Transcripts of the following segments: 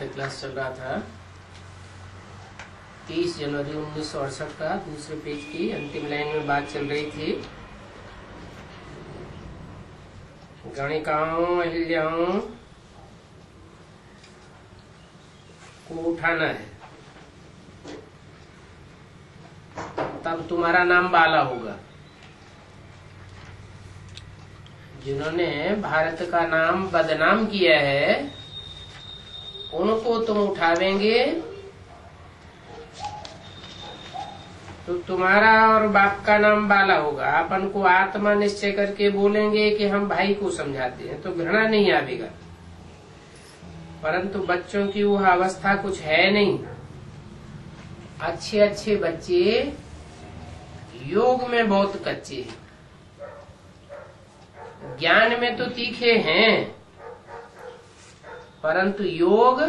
तक क्लास चल रहा था। 30 जनवरी 1968 का दूसरे पेज की अंतिम लाइन में बात चल रही थी। गणिकाओं अहिल्याओं को उठाना है, तब तुम्हारा नाम बाला होगा। जिन्होंने भारत का नाम बदनाम किया है उनको तुम उठावेंगे तो तुम्हारा और बाप का नाम बाला होगा। अपन को आत्मा निश्चय करके बोलेंगे कि हम भाई को समझाते हैं तो घृणा नहीं आवेगा, परंतु बच्चों की वह अवस्था कुछ है नहीं। अच्छे अच्छे बच्चे योग में बहुत कच्चे हैं, ज्ञान में तो तीखे हैं, परंतु योग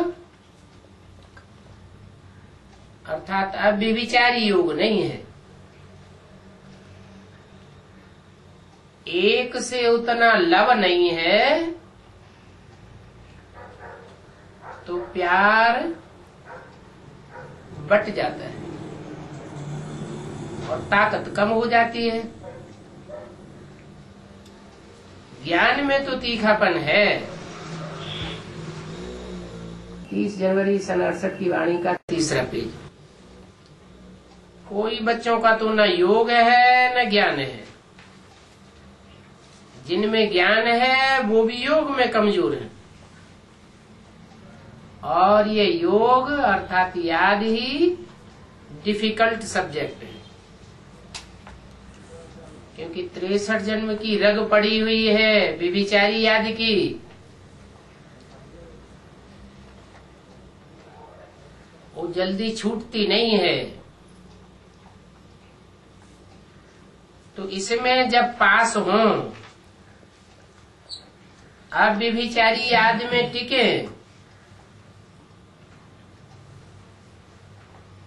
अर्थात अव्यभिचारी योग नहीं है। एक से उतना लव नहीं है तो प्यार बट जाता है और ताकत कम हो जाती है। ज्ञान में तो तीखापन है। 30 जनवरी सन 68 की वाणी का तीसरा पेज। कोई बच्चों का तो न योग है न ज्ञान है। जिनमें ज्ञान है वो भी योग में कमजोर है, और ये योग अर्थात याद ही डिफिकल्ट सब्जेक्ट है, क्योंकि 63 जन्म की रग पड़ी हुई है व्यभिचारी याद की। वो जल्दी छूटती नहीं है। तो इसमें जब पास हों, अब व्यभिचारी याद में टिके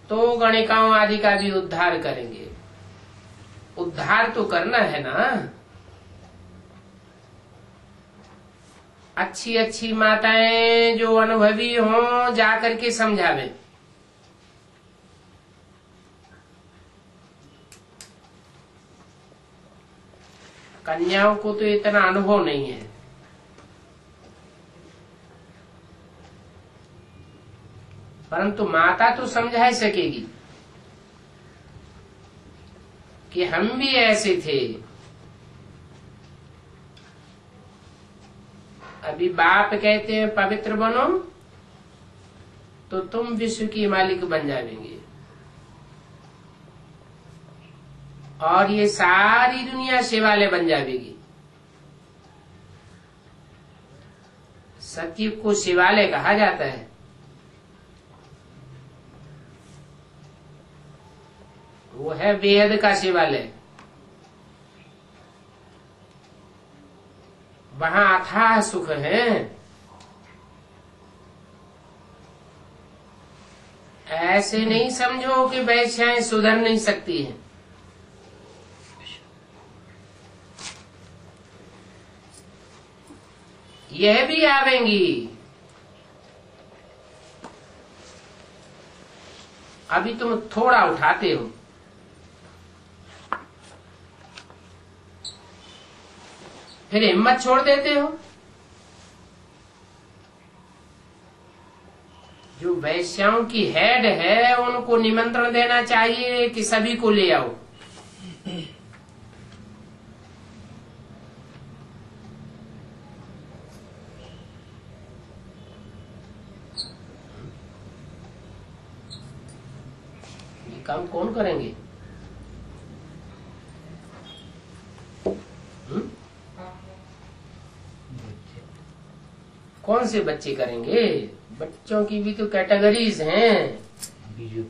तो गणिकाओं आदि का भी उद्धार करेंगे। उद्धार तो करना है ना। अच्छी अच्छी माताएं जो अनुभवी हों जाकर के समझावें। कन्याओं को तो इतना अनुभव नहीं है, परंतु माता तो समझा सकेगी कि हम भी ऐसे थे। अभी बाप कहते हैं पवित्र बनो तो तुम विश्व की मालिक बन जाएंगे और ये सारी दुनिया शिवालय बन जाएगी। सतयुग को शिवालय कहा जाता है। वो है बेहद का शिवालय। वहां अथाह सुख है। ऐसे नहीं समझो कि वैश्याएं सुधर नहीं सकती हैं। यह भी आवेंगी। अभी तुम थोड़ा उठाते हो, फिर हिम्मत छोड़ देते हो। जो वैश्याओं की हेड है उनको निमंत्रण देना चाहिए कि सभी को ले आओ। ये काम कौन करेंगे? कौन से बच्चे करेंगे? बच्चों की भी तो कैटेगरीज हैं। बीजू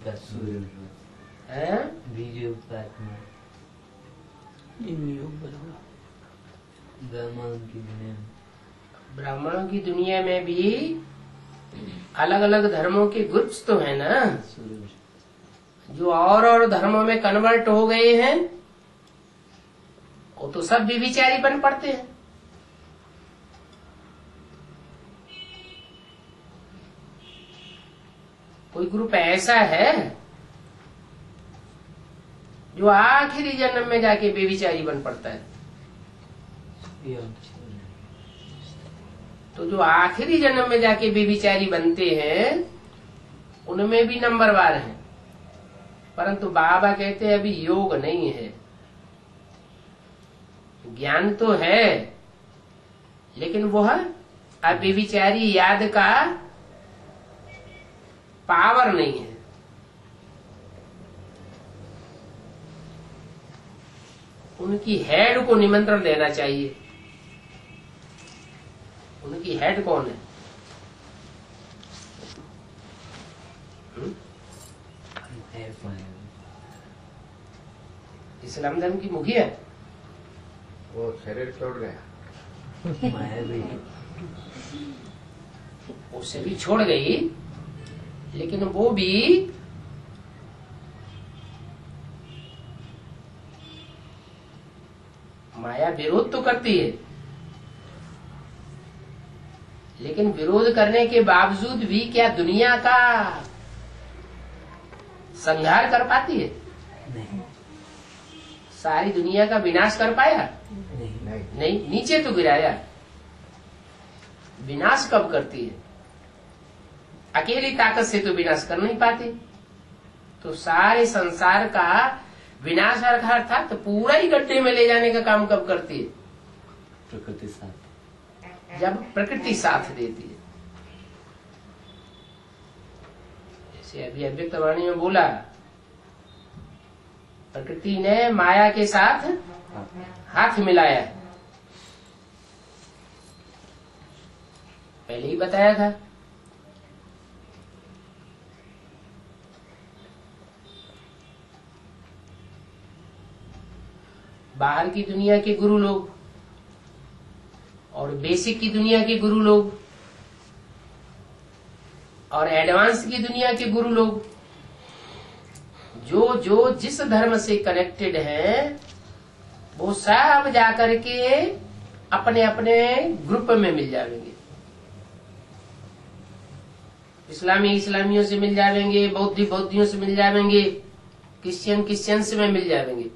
ब्राह्मणों की दुनिया में भी अलग अलग धर्मों के ग्रुप्स तो है ना, जो और धर्मों में कन्वर्ट हो गए हैं। वो तो सब व्यभिचारी बन पड़ते हैं। कोई ग्रुप ऐसा है जो आखिरी जन्म में जाके बेविचारी बन पड़ता है। तो जो आखिरी जन्म में जाके बेविचारी बनते हैं उनमें भी नंबरवार हैं, परंतु बाबा कहते हैं अभी योग नहीं है। ज्ञान तो है लेकिन वह अब बेविचारी याद का पावर नहीं है। उनकी हेड को निमंत्रण देना चाहिए। उनकी हेड कौन है? इस्लाम धर्म की मुखिया वो शरीर छोड़ गया, वो शरीर छोड़ गई, लेकिन वो भी माया विरोध तो करती है, लेकिन विरोध करने के बावजूद भी क्या दुनिया का संहार कर पाती है? नहीं। सारी दुनिया का विनाश कर पाया? नहीं, नीचे तो गिराया। विनाश कब करती है? अकेली ताकत से तो विनाश कर नहीं पाती। तो सारे संसार का विनाश अर्थात तो पूरा ही गड्ढे में ले जाने का काम कब करती है? प्रकृति साथ। जब प्रकृति साथ देती है। जैसे अभी अव्यक्त वाणी में बोला, प्रकृति ने माया के साथ हाथ मिलाया है। पहले ही बताया था। बाहर की दुनिया के गुरु लोग और बेसिक की दुनिया के गुरु लोग और एडवांस की दुनिया के गुरु लोग, जो जो जिस धर्म से कनेक्टेड हैं, वो सब जाकर के अपने अपने ग्रुप में मिल जाएंगे। इस्लामी इस्लामियों से मिल जाएंगे, बौद्धि बौद्धियों से मिल जाएंगे, क्रिश्चियन क्रिश्चियन से में मिल जाएंगे।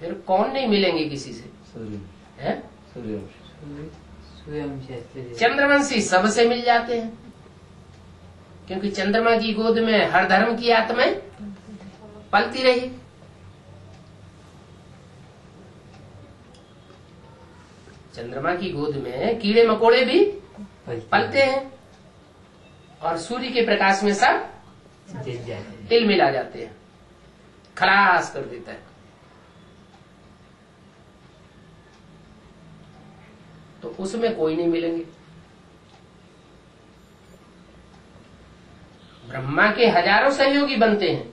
फिर कौन नहीं मिलेंगे किसी से? हैं? चंद्रवंशी सबसे मिल जाते हैं, क्योंकि चंद्रमा की गोद में हर धर्म की आत्माएं पलती रही। चंद्रमा की गोद में कीड़े मकोड़े भी पलते हैं और सूर्य के प्रकाश में सब तिल मिला जाते हैं, खलास कर देता है। तो उसमें कोई नहीं मिलेंगे। ब्रह्मा के हजारों सहयोगी बनते हैं।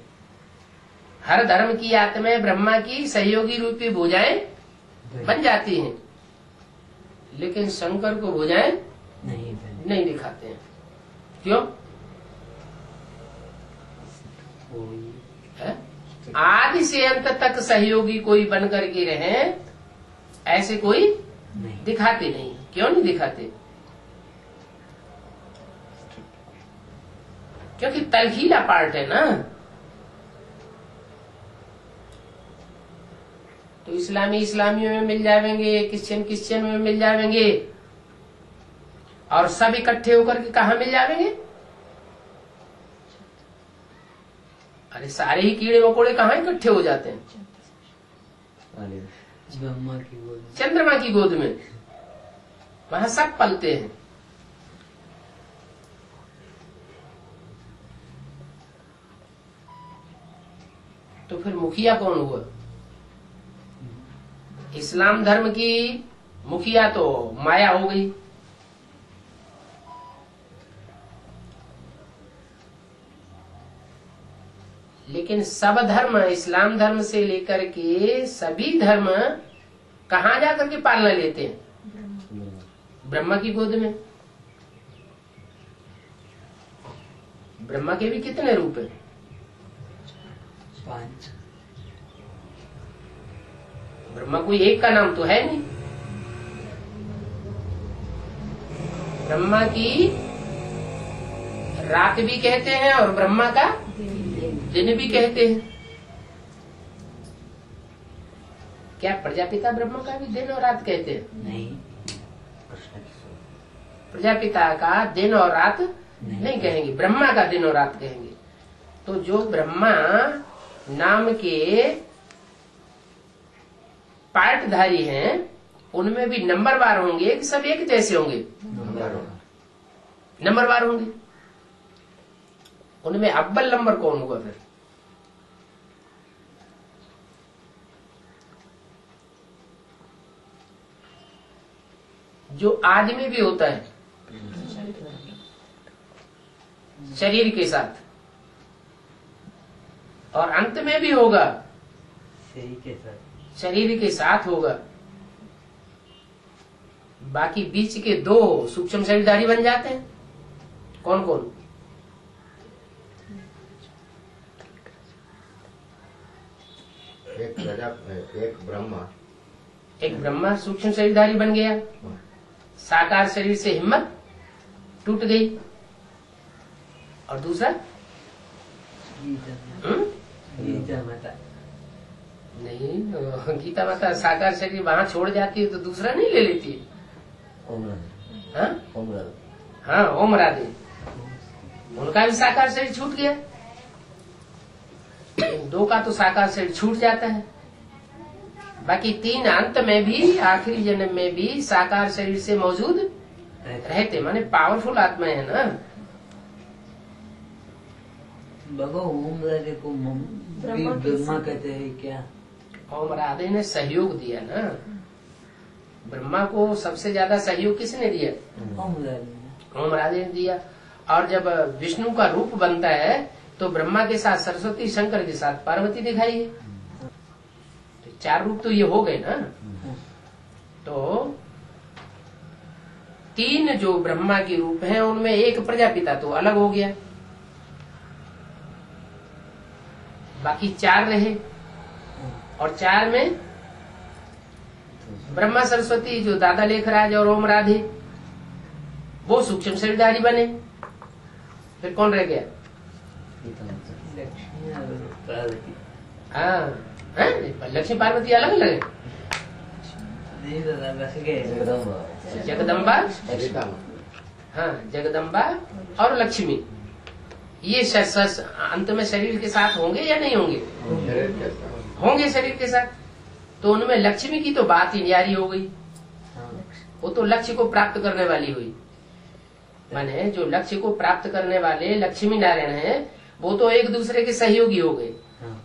हर धर्म की आत्माएं ब्रह्मा की सहयोगी रूपी भुजाएं बन जाती हैं, लेकिन शंकर को भुजाएं नहीं दिखाते हैं। क्यों? है? आदि से अंत तक सहयोगी कोई बन करके रहे, ऐसे कोई दिखाते नहीं। क्यों नहीं दिखाते? क्योंकि तलखीला पार्ट है ना। तो इस्लामी इस्लामियों में मिल जाएंगे, क्रिश्चियन क्रिश्चियन में मिल जाएंगे, और सब इकट्ठे होकर के कहा मिल जाएंगे? अरे सारे ही कीड़े मकोड़े कहाँ इकट्ठे हो जाते हैं? ब्रह्मा की गोद, चंद्रमा की गोद में, वहां सब पलते हैं। तो फिर मुखिया कौन हुआ? इस्लाम धर्म की मुखिया तो माया हो गई। लेकिन सब धर्म, इस्लाम धर्म से लेकर के सभी धर्म कहाँ जाकर के पालना लेते हैं? ब्रह्मा की गोद में। ब्रह्मा के भी कितने रूप हैं? 5। ब्रह्मा कोई एक का नाम तो है नहीं। ब्रह्मा की रात भी कहते हैं और ब्रह्मा का दिन भी कहते हैं। क्या प्रजापिता ब्रह्मा का भी दिन और रात कहते हैं? नहीं। प्रजापिता का दिन और रात नहीं कहेंगे, ब्रह्मा का दिन और रात कहेंगे। तो जो ब्रह्मा नाम के पार्टधारी हैं उनमें भी नंबरवार होंगे कि सब एक जैसे होंगे? नंबरवार होंगे। उनमें अव्वल नंबर कौन होगा फिर? जो आदमी भी होता है शरीर के साथ और अंत में भी होगा शरीर के साथ होगा। बाकी बीच के दो सूक्ष्म शरीरधारी बन जाते हैं। कौन कौन? एक ब्रह्मा सूक्ष्म शरीरधारी बन गया। साकार शरीर से हिम्मत टूट गई। और दूसरा गीता माता नहीं, गीता माता साकार शरीर वहां छोड़ जाती है तो दूसरा नहीं ले लेती है। हाँ, ओम राधे, उनका भी साकार शरीर छूट गया। दो का तो साकार शरीर छूट जाता है। बाकी तीन अंत में भी, आखिरी जन्म में भी साकार शरीर से मौजूद रहते, माने पावरफुल आत्मा है ना। बाबा ओम राधे को ब्रह्मा कहते हैं क्या? ओम राधे ने सहयोग दिया ना। ब्रह्मा को सबसे ज्यादा सहयोग किसने दिया? ओम राधे ने दिया। और जब विष्णु का रूप बनता है तो ब्रह्मा के साथ सरस्वती, शंकर के साथ पार्वती दिखाई है। तो चार रूप तो ये हो गए ना। तो तीन जो ब्रह्मा के रूप हैं उनमें एक प्रजापिता तो अलग हो गया, बाकी चार रहे। और चार में ब्रह्मा, सरस्वती, जो दादा लेखराज और ओम राधे, वो सूक्ष्म शरीरधारी बने। फिर कौन रह गया? लक्ष्मी और पार्वती। हाँ, लक्ष्मी पार्वती अलग अलग है। नहीं दादा, बस गए जगदम्बा, हाँ, जगदम्बा और लक्ष्मी, ये अंत में शरीर के साथ होंगे या नहीं होंगे? होंगे शरीर के साथ। तो उनमें लक्ष्मी की तो बात ही न्यारी हो गई। वो तो लक्ष्य को प्राप्त करने वाली हुई। माने जो लक्ष्य को प्राप्त करने वाले लक्ष्मी नारायण हैं वो तो एक दूसरे के सहयोगी हो गए।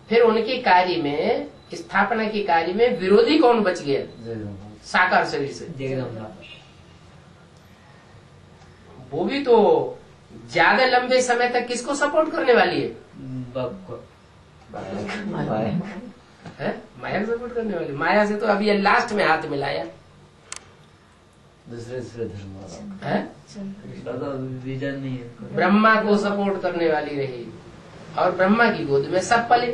फिर उनके कार्य में, स्थापना के कार्य में विरोधी कौन बच गया? साकार शरीर से जगदम्बा। वो भी तो ज्यादा लंबे समय तक किसको सपोर्ट करने वाली है? बाप को। माया को सपोर्ट करने वाली। माया से तो अभी ये लास्ट में हाथ मिलाया। दूसरे धर्म है विजन नहीं है। ब्रह्मा को सपोर्ट करने वाली रही और ब्रह्मा की गोद में सब पले।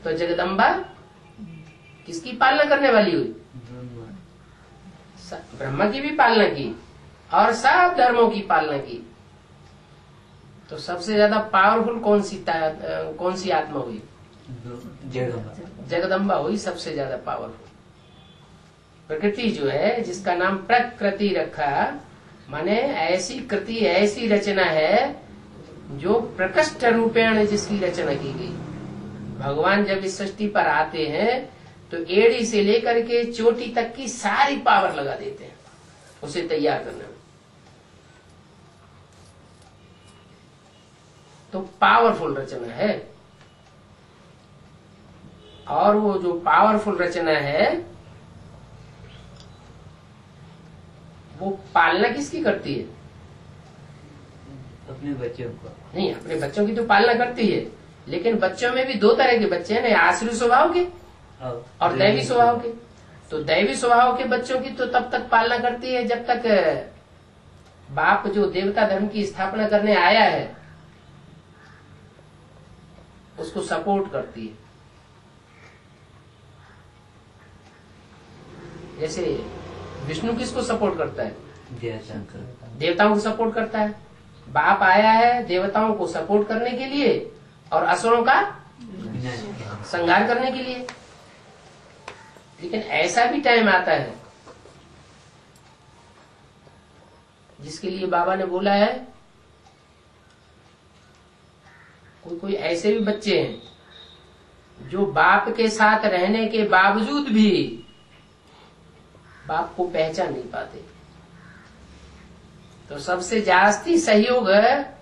तो जगदम्बा किसकी पालना करने वाली हुई? ब्रह्मा की भी पालना की और सब धर्मों की पालना की। तो सबसे ज्यादा पावरफुल कौन सी आत्मा हुई? जगदम्बा हुई सबसे ज्यादा पावरफुल। प्रकृति जो है, जिसका नाम प्रकृति रखा, माने ऐसी कृति, ऐसी रचना है जो प्रकृष्ट रूपेण जिसकी रचना की गई। भगवान जब इस सृष्टि पर आते हैं तो एड़ी से लेकर के चोटी तक की सारी पावर लगा देते हैं उसे तैयार करने में। तो पावरफुल रचना है। और वो जो पावरफुल रचना है वो पालना किसकी करती है? अपने बच्चों को। नहीं, अपने बच्चों की तो पालना करती है, लेकिन बच्चों में भी दो तरह के बच्चे हैं ना, आसुरी स्वभाव के और दैवी स्वभाव के। तो दैवी स्वभाव के बच्चों की तो तब तक पालना करती है जब तक बाप जो देवता धर्म की स्थापना करने आया है उसको सपोर्ट करती है। जैसे विष्णु किसको सपोर्ट करता है? जय शंकर। देवताओं को सपोर्ट करता है। बाप आया है देवताओं को सपोर्ट करने के लिए और असुरों का संहार करने के लिए। लेकिन ऐसा भी टाइम आता है जिसके लिए बाबा ने बोला है, कोई कोई ऐसे भी बच्चे हैं जो बाप के साथ रहने के बावजूद भी बाप को पहचान नहीं पाते। तो सबसे जास्ती सहयोग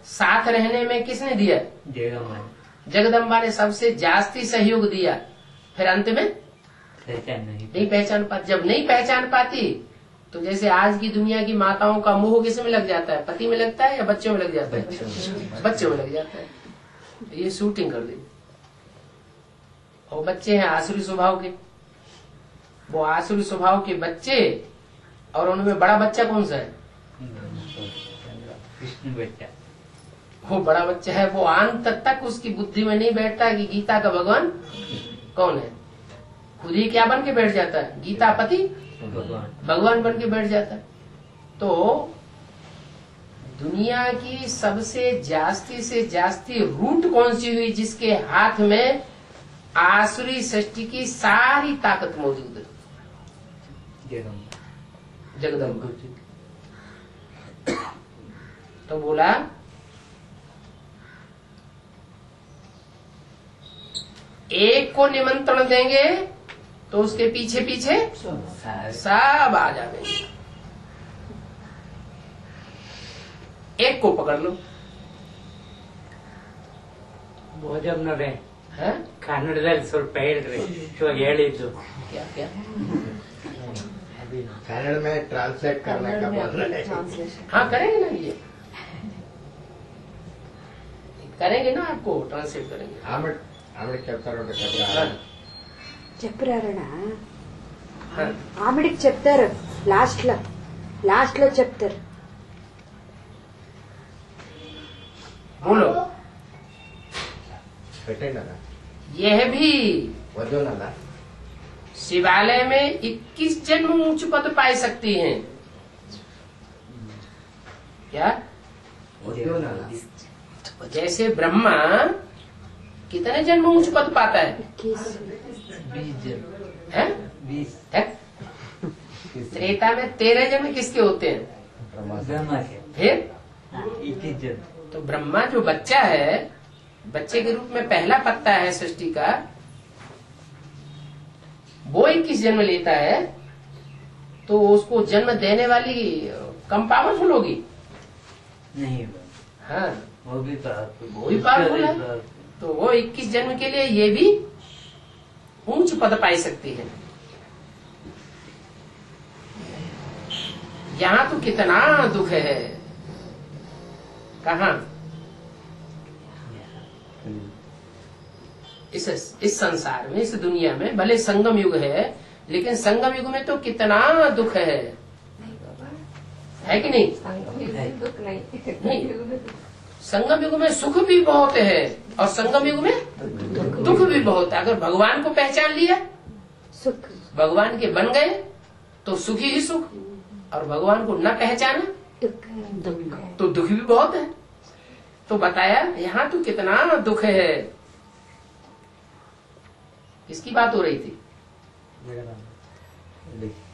साथ रहने में किसने दिया? जगदम्बा ने सबसे जास्ती सहयोग दिया। फिर अंत में नहीं पहचान पाती। जब नहीं पहचान पाती तो जैसे आज की दुनिया की माताओं का मोह किस में लग जाता है? पति में लगता है या बच्चों में लग जाता है? बच्चों में लग जाता है। ये शूटिंग कर दी। और बच्चे हैं आसुरी स्वभाव के। वो आसुरी स्वभाव के बच्चे, और उनमें बड़ा बच्चा कौन सा है? कृष्ण बेटा। वो बड़ा बच्चा है, वो अंत तक उसकी बुद्धि में नहीं बैठता कि गीता का भगवान कौन है। खुद ही क्या बन के बैठ जाता है? गीता पति भगवान बन के बैठ जाता है। तो दुनिया की सबसे जास्ती से जास्ती रूट कौन सी हुई? जिसके हाथ में आसुरी सृष्टि की सारी ताकत मौजूद है। जगदम्बा। तो बोला एक को निमंत्रण देंगे तो उसके पीछे पीछे सब आ जाएंगे। एक को पकड़ लो। ಭೋಜನರೇ है? ಕನ್ನಡದಲ್ಲಿ ಸ್ವಲ್ಪ ಹೇಳ್ರಿ, ಇವಾಗ ಹೇಳಿದ್ದು क्या क्या? कन्नड़ में ट्रांसलेट करने का बोल रहे हैं। हाँ करेंगे ना, ये करेंगे ना, आपको ट्रांसलेट करेंगे। आमड़ చెప్తారు हाँ, చెప్పరారనా? हाँ। ఆమెడికి చెప్తారు లాస్ట్ లో చెప్తారు. बोलो। పెట్టండి यह भी వద్దునన్నా शिवालय में 21 जन्म ऊंच पद पाई सकती हैं। क्या? వద్దునన్నా जैसे ब्रह्मा कितने जन्म ऊंच पद पाता है? 20 है? 20 है? त्रेता में 13 जन्म किसके होते हैं? ब्रह्मा के। फिर 21 जन। तो ब्रह्मा जो बच्चा है, बच्चे के रूप में पहला पत्ता है सृष्टि का, वो 21 जन्म लेता है। तो उसको जन्म देने वाली कम पावरफुल होगी? नहीं, हाँ, वो भी पावरफुल। वो भी पावरफुल है। तो वो 21 जन्म के लिए ये भी ऊंच पद पाई सकती है। यहाँ तो कितना दुख है। कहाँ? इस संसार में, इस दुनिया में। भले संगम युग है, लेकिन संगम युग में तो कितना दुख है कि नहीं? नहीं, संगम युग में सुख भी बहुत है और संगम युग में दुख भी बहुत है। अगर भगवान को पहचान लिया, సుఖ भगवान के बन गए, तो सुखी ही सुख, और भगवान को न पहचाना దుఃఖ तो दुख भी बहुत है। तो बताया यहाँ तो कितना दुख है। किसकी बात हो रही थी?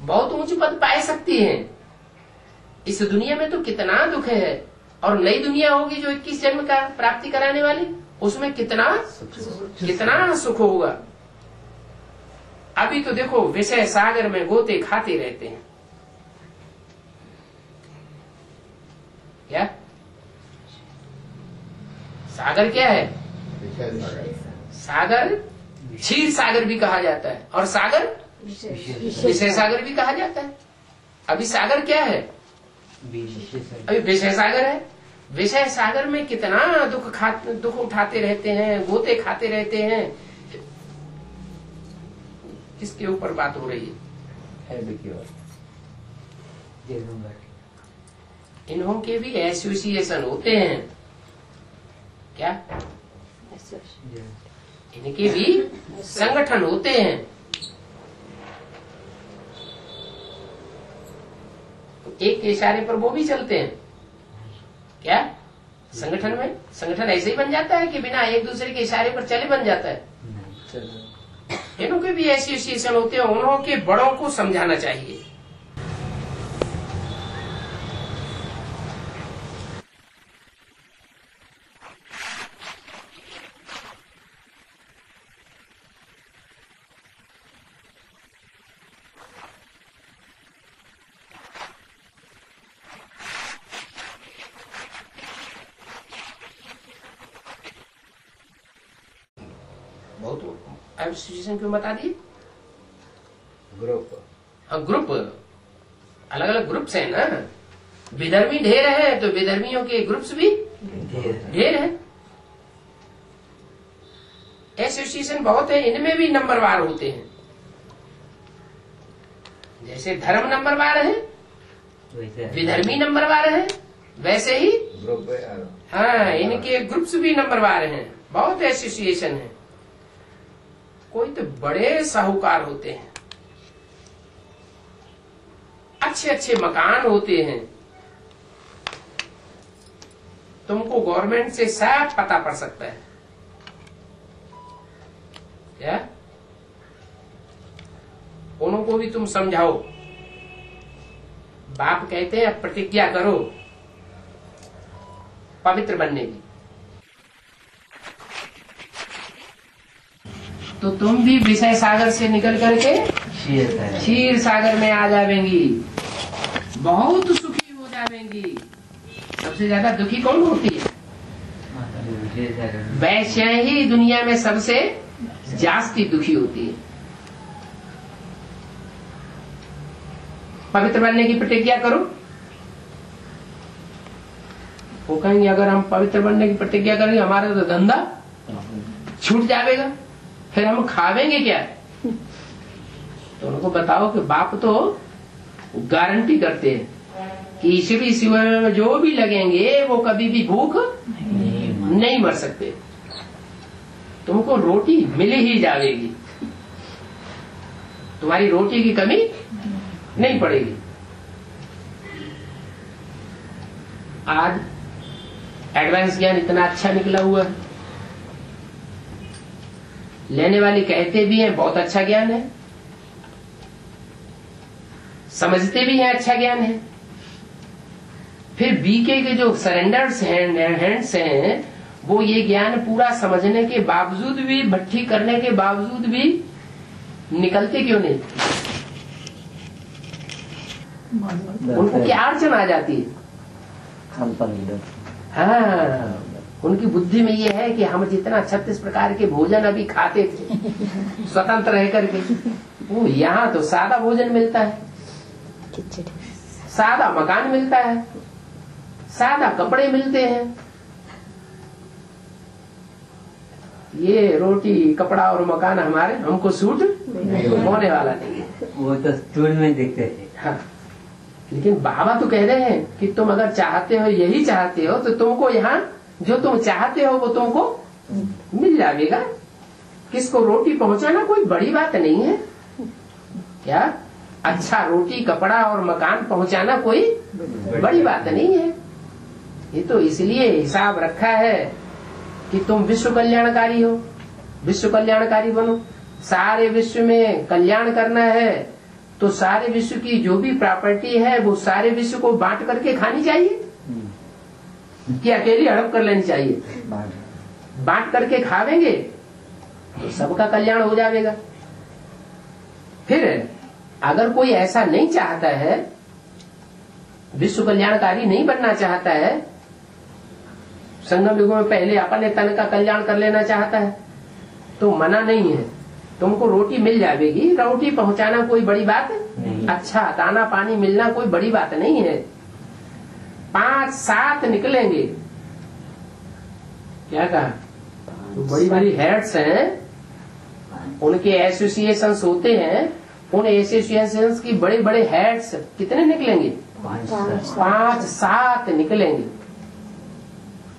बहुत ऊंच पद पाए सकती हैं। इस दुनिया में तो कितना दुख है, और नई दुनिया होगी जो 21 जन्म का प्राप्ति कराने वाली, उसमें कितना सुख होगा। अभी तो देखो विषय सागर में गोते खाते रहते हैं। क्या सागर क्या है? सागर क्षीर सागर भी कहा जाता है, और सागर विषय सागर भी कहा जाता है। अभी सागर क्या है? अभी विषय सागर है। विषय सागर में कितना दुख उठाते रहते हैं, गोते खाते रहते हैं। किसके ऊपर बात हो रही है? इन्हों के भी एसोसिएशन होते हैं। क्या? इनके भी संगठन होते हैं। तो एक के इशारे पर वो भी चलते हैं क्या? संगठन ऐसे ही बन जाता है कि बिना एक दूसरे के इशारे पर चले बन जाता है? इनों के भी एसोसिएशन होते हैं, उन्हों के बड़ों को समझाना चाहिए। बहुत एसोसिएशन क्यों बता दिए? ग्रुप। हाँ, ग्रुप, अलग अलग ग्रुप्स हैं ना। विधर्मी ढेर है तो विधर्मियों के ग्रुप्स भी ढेर है। एसोसिएशन बहुत है, इनमें भी नंबरवार होते हैं। जैसे धर्म नंबरवार है, विधर्मी नंबरवार है, वैसे ही ग्रुप। हाँ, इनके ग्रुप्स भी नंबरवार हैं। बहुत एसोसिएशन है। कोई तो बड़े साहूकार होते हैं, अच्छे अच्छे मकान होते हैं, तुमको गवर्नमेंट से सब पता पड़ सकता है क्या? उनको भी तुम समझाओ। बाप कहते हैं प्रतिज्ञा करो पवित्र बनने की, तो तुम भी विषय सागर से निकल करके क्षीर सागर में आ जावेंगी, बहुत सुखी हो जावेंगी। सबसे ज्यादा दुखी कौन होती है? वैश्य ही दुनिया में सबसे जास्ती दुखी होती है। पवित्र बनने की प्रतिज्ञा करो। वो कहेंगे अगर हम पवित्र बनने की प्रतिज्ञा करेंगे हमारा तो धंधा छूट जाएगा, फिर हम खावेंगे क्या? तो उनको बताओ कि बाप तो गारंटी करते हैं कि ईश्वरी सेवा में जो भी लगेंगे वो कभी भी भूख नहीं मर सकते। तुमको रोटी मिल ही जाएगी, तुम्हारी रोटी की कमी नहीं पड़ेगी। आज एडवांस ज्ञान इतना अच्छा निकला हुआ है, लेने वाले कहते भी हैं बहुत अच्छा ज्ञान है, समझते भी हैं अच्छा ज्ञान है। फिर बीके के जो सरेंडर्स हैंड्स हैं वो ये ज्ञान पूरा समझने के बावजूद भी, भट्टी करने के बावजूद भी निकलते क्यों नहीं? उनको क्या अड़चन आ जाती है? हाँ, उनकी बुद्धि में ये है कि हम जितना 36 प्रकार के भोजन अभी खाते थे स्वतंत्र रह करके, वो यहाँ तो सादा भोजन मिलता है, सादा मकान मिलता है, सादा कपड़े मिलते हैं। ये रोटी कपड़ा और मकान हमको सूट होने वाला नहीं है। वो तो स्टूल में देखते थे। हाँ, लेकिन बाबा तो कह रहे हैं कि तुम अगर चाहते हो, यही चाहते हो, तो तुमको यहाँ जो तुम चाहते हो वो तुमको मिल जाएगा। किसको रोटी पहुंचाना कोई बड़ी बात नहीं है क्या? अच्छा रोटी कपड़ा और मकान पहुंचाना कोई बड़ी बात नहीं है। ये तो इसलिए हिसाब रखा है कि तुम विश्व कल्याणकारी हो, विश्व कल्याणकारी बनो। सारे विश्व में कल्याण करना है तो सारे विश्व की जो भी प्रॉपर्टी है वो सारे विश्व को बांट करके खानी चाहिए कि अकेली हड़प कर लेनी चाहिए? बांट करके खावेंगे तो सबका कल्याण हो जाएगा। फिर अगर कोई ऐसा नहीं चाहता है, विश्व कल्याणकारी नहीं बनना चाहता है, संगम युगों में पहले अपने तन का कल्याण कर लेना चाहता है, तो मना नहीं है, तुमको रोटी मिल जाएगी। रोटी पहुंचाना कोई बड़ी बात नहीं, अच्छा दाना पानी मिलना कोई बड़ी बात नहीं है। 5-7 निकलेंगे, क्या कहा? तो बड़ी बड़ी हेड्स हैं, उनके एसोसिएशंस होते हैं, उन एसोसिएशंस की बड़े बड़े हेड्स कितने निकलेंगे? 5-7 निकलेंगे।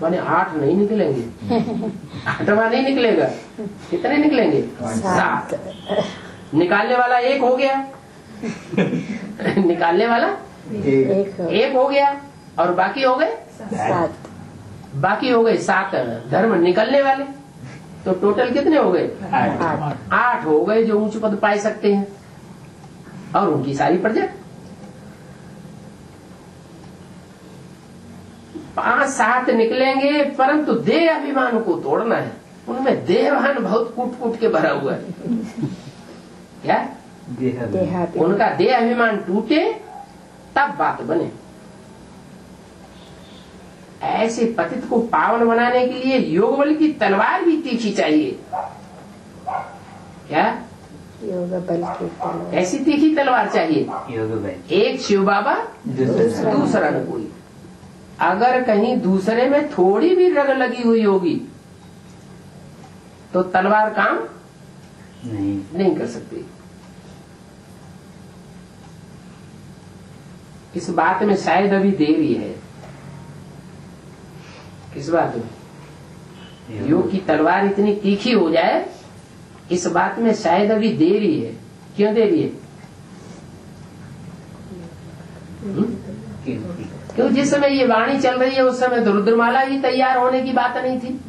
माने 8 नहीं निकलेंगे, 8वां नहीं निकलेगा। कितने निकलेंगे? 7। निकालने वाला एक हो गया निकालने वाला एक एक हो गया और बाकी हो गए 7 बाकी हो गए 7 धर्म निकलने वाले। तो टोटल कितने हो गए? 8 हो गए जो ऊंच पद पाए सकते हैं और उनकी सारी प्रजा। 5-7 निकलेंगे परंतु देह अभिमान को तोड़ना है। उनमें देहभान बहुत कूट कूट के भरा हुआ है। क्या? देहाभिमान। उनका देह अभिमान टूटे तब बात बने। ऐसे पतित को पावन बनाने के लिए योग बल की तलवार भी तीखी चाहिए। क्या? योग बल की तलवार। ऐसी तीखी तलवार चाहिए। योग बल। एक शिव बाबा दूसरा न कोई। अगर कहीं दूसरे में थोड़ी भी रग लगी हुई होगी तो तलवार काम नहीं कर सकती। इस बात में शायद अभी देरी है। किस बात में? योग की तलवार इतनी तीखी हो जाए, इस बात में शायद अभी देरी है। क्यों देरी है? क्यों? जिस समय ये वाणी चल रही है उस समय तो रुद्रमाला ही तैयार होने की बात नहीं थी।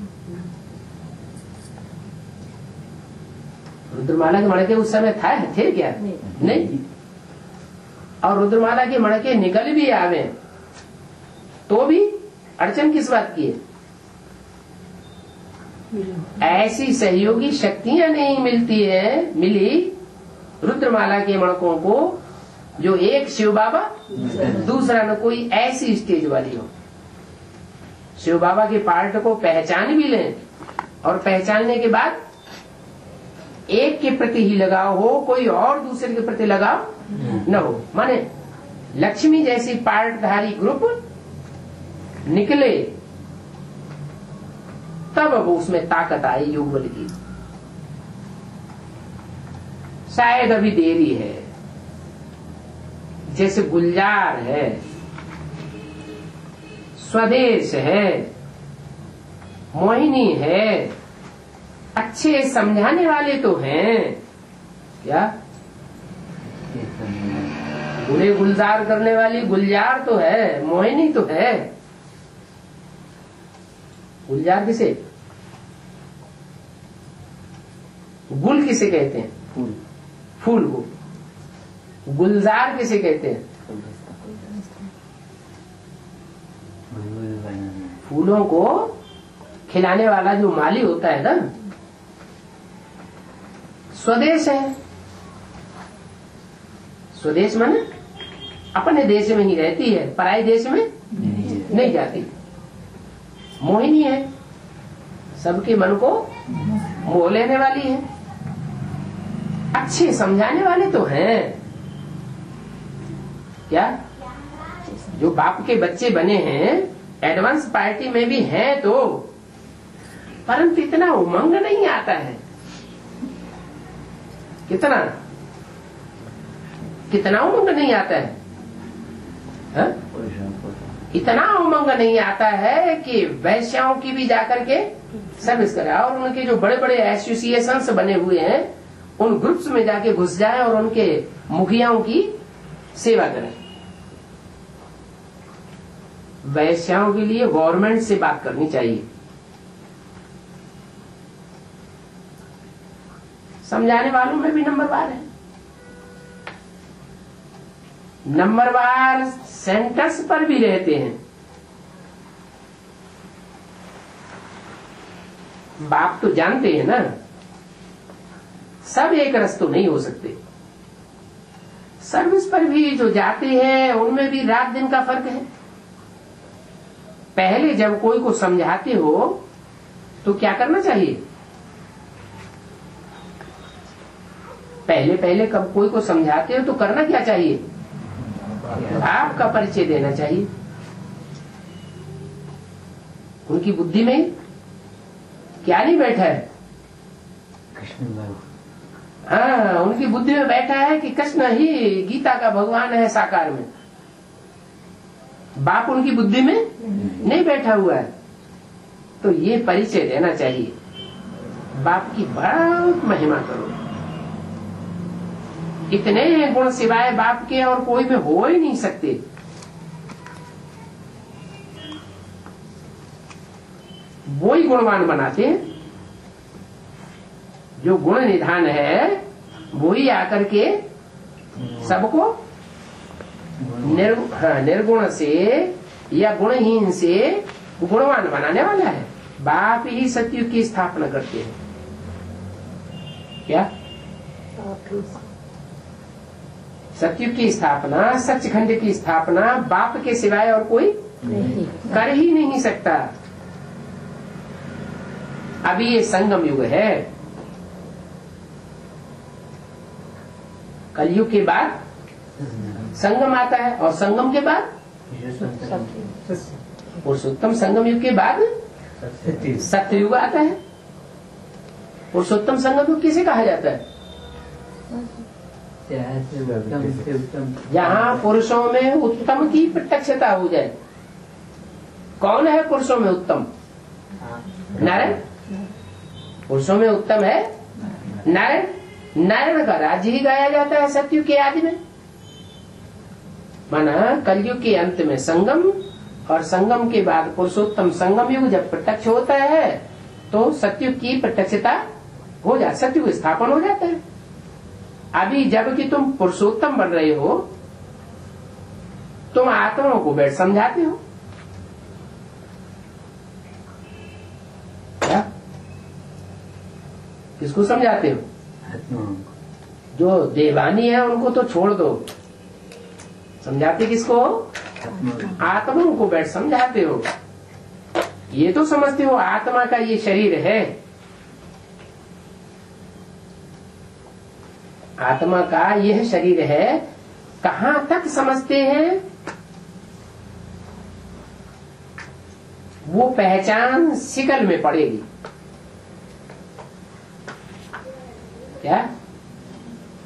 रुद्रमाला के मणके उस समय थे क्या? नहीं। और रुद्रमाला के मणके निकल भी आवे तो भी अड़चन किस बात की है? ऐसी सहयोगी शक्तियां नहीं मिलती है, मिली रुद्रमाला के मणकों को जो एक शिव बाबा दूसरा न कोई ऐसी स्टेज वाली हो। शिव बाबा के पार्ट को पहचान भी लें और पहचानने के बाद एक के प्रति ही लगाव हो, कोई और दूसरे के प्रति लगाव न हो। माने लक्ष्मी जैसी पार्टधारी ग्रुप निकले तब अब उसमें ताकत आई योग बल की। शायद अभी देरी है। जैसे गुलजार है, स्वदेश है, मोहिनी है, अच्छे समझाने वाले तो हैं। क्या? बुरे गुलजार करने वाली गुलजार तो है, मोहिनी तो है। गुलजार किसे? गुल किसे कहते हैं? फूल को। गुलजार किसे कहते हैं? फूलों को खिलाने वाला जो माली होता है ना। स्वदेश है। स्वदेश माने अपने देश में ही रहती है, पराये देश में नहीं जाती। मोहिनी है, सबके मन को मोह लेने वाली है। अच्छे समझाने वाले तो हैं। क्या? जो बाप के बच्चे बने हैं एडवांस पार्टी में भी हैं तो, परंतु इतना उमंग नहीं आता है। कितना उमंग नहीं आता है, हा? इतना उमंग नहीं आता है कि वैश्याओं की भी जाकर के सर्विस करे और उनके जो बड़े बड़े एसोसिएशंस बने हुए हैं उन ग्रुप्स में जाके घुस जाए और उनके मुखियाओं की सेवा करें। वैश्याओं के लिए गवर्नमेंट से बात करनी चाहिए। समझाने वालों में भी नंबरवार है। नंबरवार सेंटर्स पर भी रहते हैं। बाप तो जानते हैं ना, सब एक रस तो नहीं हो सकते। सर्विस पर भी जो जाते हैं उनमें भी रात दिन का फर्क है। पहले जब कोई को समझाते हो तो क्या करना चाहिए? पहले कब कोई को समझाते हो तो करना क्या चाहिए? आपका परिचय देना चाहिए। उनकी बुद्धि में क्या नहीं बैठा है? हाँ, उनकी बुद्धि में बैठा है कि कृष्ण ही गीता का भगवान है साकार में। बाप उनकी बुद्धि में नहीं बैठा हुआ है। तो ये परिचय देना चाहिए। बाप की बहुत महिमा करो। इतने गुण सिवाय बाप के और कोई में हो ही नहीं सकते। वो ही गुणवान बनाते हैं। जो गुण निधान है वो ही आकर के सबको निर्गुण से या गुणहीन से गुणवान बनाने वाला है। बाप ही सतयुग की स्थापना करते हैं। क्या सतयुग की स्थापना, सचखंड की स्थापना बाप के सिवाय और कोई नहीं। कर ही नहीं सकता। अभी ये संगम युग है। कलयुग के बाद संगम आता है और संगम के बाद पुरुषोत्तम, संगम युग के बाद सत्ययुग आता है। पुरुषोत्तम संगम युग किसे कहा जाता है? जहाँ पुरुषों में उत्तम की प्रत्यक्षता हो जाए। कौन है पुरुषों में उत्तम? नारायण। पुरुषों में उत्तम है नारायण। नारायण का राज्य ही गाया जाता है सतयुग के आदि में। माना कलयुग के अंत में संगम और संगम के बाद पुरुषोत्तम संगम युग जब प्रत्यक्ष होता है तो सतयुग की प्रत्यक्षता हो जाए, सतयुग स्थापन हो जाता है। अभी जब कि तुम पुरुषोत्तम बन रहे हो, तुम आत्माओं को बैठ समझाते हो। क्या? किसको समझाते हो? जो देवानी है उनको तो छोड़ दो, समझाते किसको? आत्माओं को बैठ समझाते हो। ये तो समझते हो आत्मा का ये शरीर है, आत्मा का यह शरीर है। कहां तक समझते हैं? वो पहचान शिकल में पड़ेगी। क्या?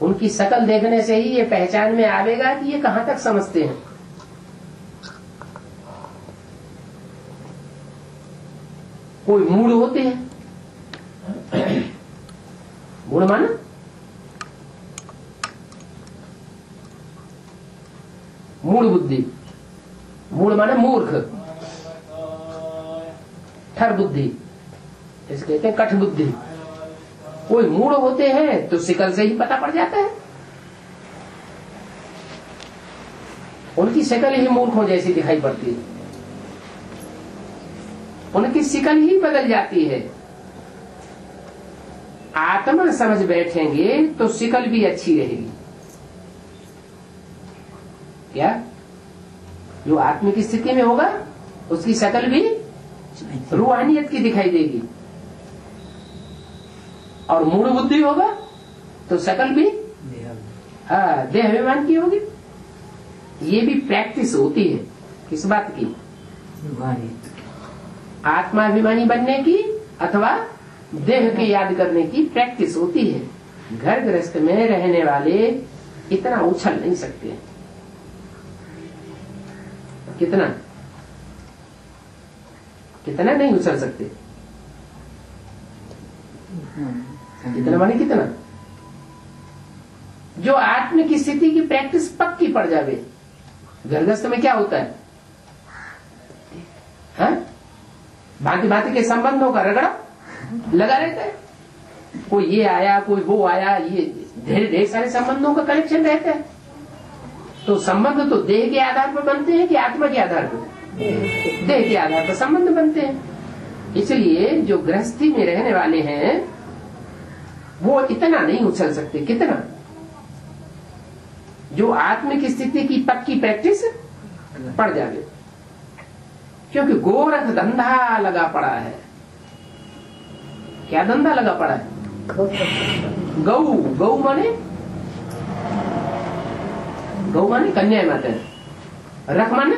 उनकी शकल देखने से ही ये पहचान में आवेगा कि ये कहां तक समझते हैं। कोई मूड होते हैं। मूड माना मूड बुद्धि, मूड माने मूर्ख, ठर बुद्धि, इसे कहते हैं कठ बुद्धि। कोई मूड होते हैं तो शिकल से ही पता पड़ जाता है। उनकी शिकल ही मूर्खों जैसी दिखाई पड़ती है, उनकी शिकल ही बदल जाती है। आत्मा समझ बैठेंगे तो शिकल भी अच्छी रहेगी। क्या? जो आत्मा की स्थिति में होगा उसकी शकल भी रूहानियत की दिखाई देगी, और मूढ़ बुद्धि होगा तो शकल भी देह अभिमान की होगी। ये भी प्रैक्टिस होती है। किस बात की? आत्माभिमानी बनने की अथवा देह के याद करने की प्रैक्टिस होती है। घर गृहस्थ में रहने वाले इतना उछल नहीं सकते। कितना कितना नहीं उछल सकते। कितना माने कितना? जो आत्म की स्थिति की प्रैक्टिस पक्की पड़ जावे। गर्भस्थ में क्या होता है? भांति भांति के संबंधों का रगड़ा लगा रहता है। कोई ये आया, कोई वो आया, ये ढेर सारे संबंधों का कनेक्शन रहता है। तो संबंध तो देह के आधार पर बनते हैं कि आत्मा के आधार पर? देह के आधार पर संबंध बनते हैं। इसलिए जो गृहस्थी में रहने वाले हैं वो इतना नहीं उछल सकते। कितना? जो आत्म की स्थिति की पक्की प्रैक्टिस पड़ जाए। क्योंकि गोरख धंधा लगा पड़ा है। क्या धंधा लगा पड़ा है? गौ। गौ माने कन्या माता है। रख माने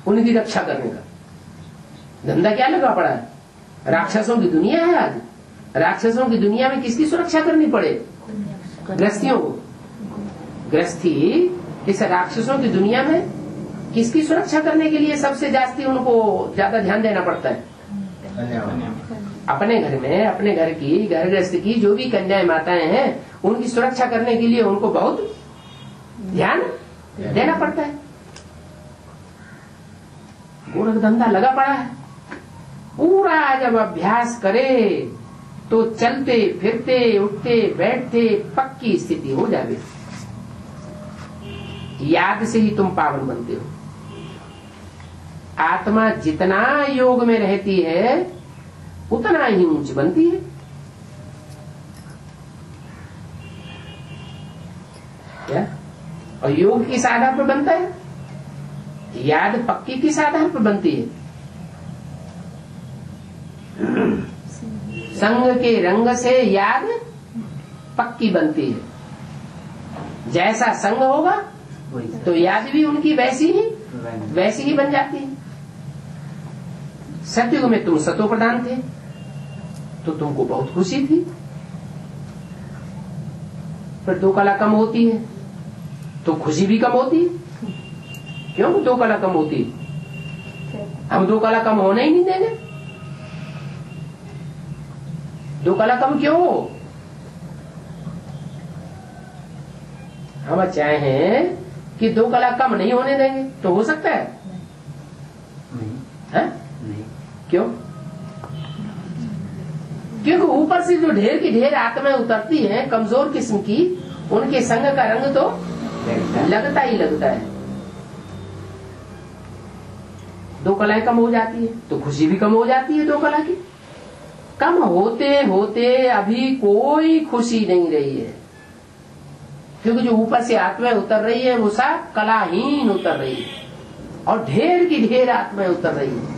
उनकी रक्षा करने का धंधा क्या लगा पड़ा है? राक्षसों की दुनिया है आज। राक्षसों की दुनिया में किसकी सुरक्षा करनी पड़े? गृहस्थियों को। गृहस्थी इस राक्षसों की दुनिया में किसकी सुरक्षा करने के लिए सबसे जास्ती उनको ज्यादा ध्यान देना पड़ता है? अपने घर में, अपने घर की, घर गृहस्थ की जो भी कन्याएं माताएं हैं, उनकी सुरक्षा करने के लिए उनको बहुत ध्यान देना पड़ता है। गोरख धंधा लगा पड़ा है, पूरा जब अभ्यास करे तो चलते फिरते उठते बैठते पक्की स्थिति हो जावे। याद से ही तुम पावन बनते हो। आत्मा जितना योग में रहती है उतना ही ऊंच बनती है। क्या? और योग किस आधार पर बनता है? याद पक्की किस आधार पर बनती है? संग के रंग से याद पक्की बनती है। जैसा संग होगा तो याद भी उनकी वैसी ही बन जाती है। सतयुग में तुम सतो प्रधान थे तो तुमको बहुत खुशी थी, पर 2 कला कम होती है तो खुशी भी कम होती है। क्यों 2 कला कम होती है? हम 2 कला कम होने ही नहीं देंगे। 2 कला कम क्यों हो? हम चाहें कि 2 कला कम नहीं होने देंगे तो हो सकता है? नहीं। क्यों? क्योंकि ऊपर से जो ढेर की ढेर आत्माएं उतरती हैं कमजोर किस्म की, उनके संग का रंग तो लगता ही लगता है। 2 कलाएं कम हो जाती है तो खुशी भी कम हो जाती है। 2 कला की कम होते होते अभी कोई खुशी नहीं रही है, क्योंकि जो ऊपर से आत्माएं उतर रही है वो सब कलाहीन उतर रही है और ढेर की ढेर आत्माएं उतर रही है।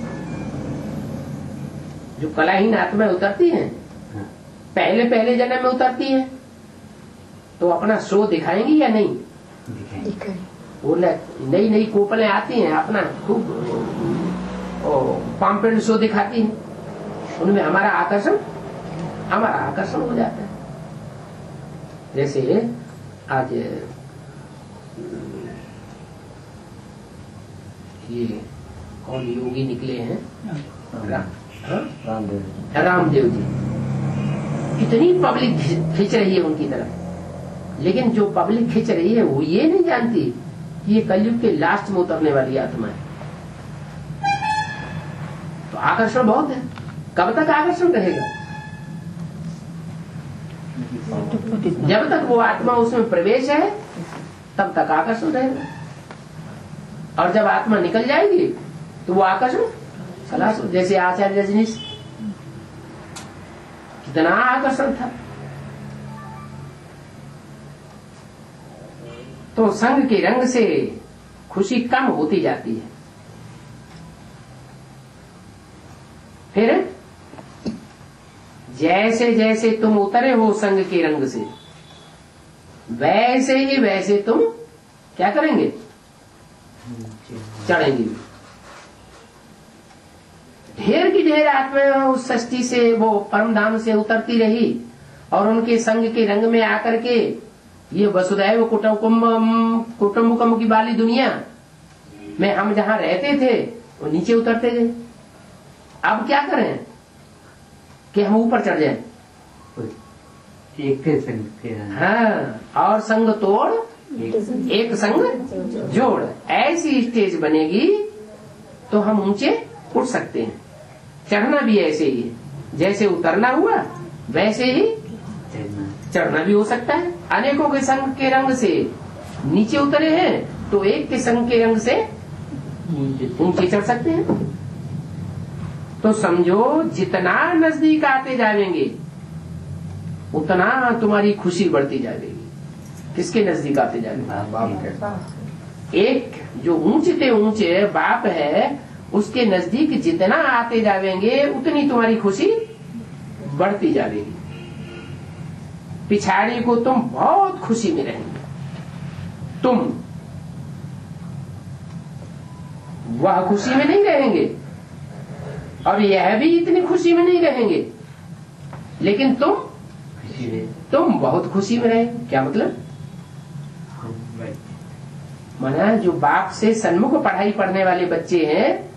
जो कलाहीन आत्माएं उतरती हैं पहले जन्म में उतरती है तो अपना शो दिखाएंगी या नहीं? वो नई नई कोपलें आती हैं, अपना खूब पाम्पेंट शो दिखाती हैं, उनमें हमारा आकर्षण हो जाता है। जैसे आज ये कौन योगी निकले हैं, रामदेव जी, कितनी पब्लिक खिंच रही है उनकी तरफ, लेकिन जो पब्लिक खिंच रही है वो ये नहीं जानती कि ये कलयुग के लास्ट में उतरने वाली आत्मा है। तो आकर्षण बहुत है। कब तक आकर्षण रहेगा? जब तक वो आत्मा उसमें प्रवेश है तब तक आकर्षण रहेगा, और जब आत्मा निकल जाएगी तो वो आकर्षण खलास। जैसे आचार्य रजनीश, कितना आकर्षण था। तो संग के रंग से खुशी कम होती जाती है। फिर जैसे जैसे तुम उतरे हो संग के रंग से, वैसे तुम क्या करेंगे? चढ़ेंगे। ढेर की ढेर आत्माएं उस सृष्टि से, वो परम धाम से उतरती रही और उनके संग के रंग में आकर के ये वसुदैव कुटुंबकम की वाली दुनिया में हम जहां रहते थे वो नीचे उतरते गए। अब क्या करें कि हम ऊपर चढ़ जाएं? एक संग, हाँ, और संग तोड़ एक संग जोड़, ऐसी स्टेज बनेगी तो हम ऊंचे उठ सकते हैं। चढ़ना भी ऐसे ही है, जैसे उतरना हुआ वैसे ही चढ़ना भी हो सकता है। अनेकों के संग के रंग से नीचे उतरे हैं तो एक के संग के रंग से ऊंचे चढ़ सकते हैं। तो समझो जितना नजदीक आते जाएंगे उतना तुम्हारी खुशी बढ़ती जाएगी। किसके नजदीक आते जाएंगे? एक जो ऊंचे ऊंचे बाप है उसके नजदीक जितना आते जाएंगे उतनी तुम्हारी खुशी बढ़ती जाएगी। पिछाड़ी को तुम बहुत खुशी में रहेंगे, तुम वह खुशी में नहीं रहेंगे और यह भी इतनी खुशी में नहीं रहेंगे, लेकिन तुम बहुत खुशी में रहेंगे। क्या मतलब? माना जो बाप से सन्मुख पढ़ाई पढ़ने वाले बच्चे हैं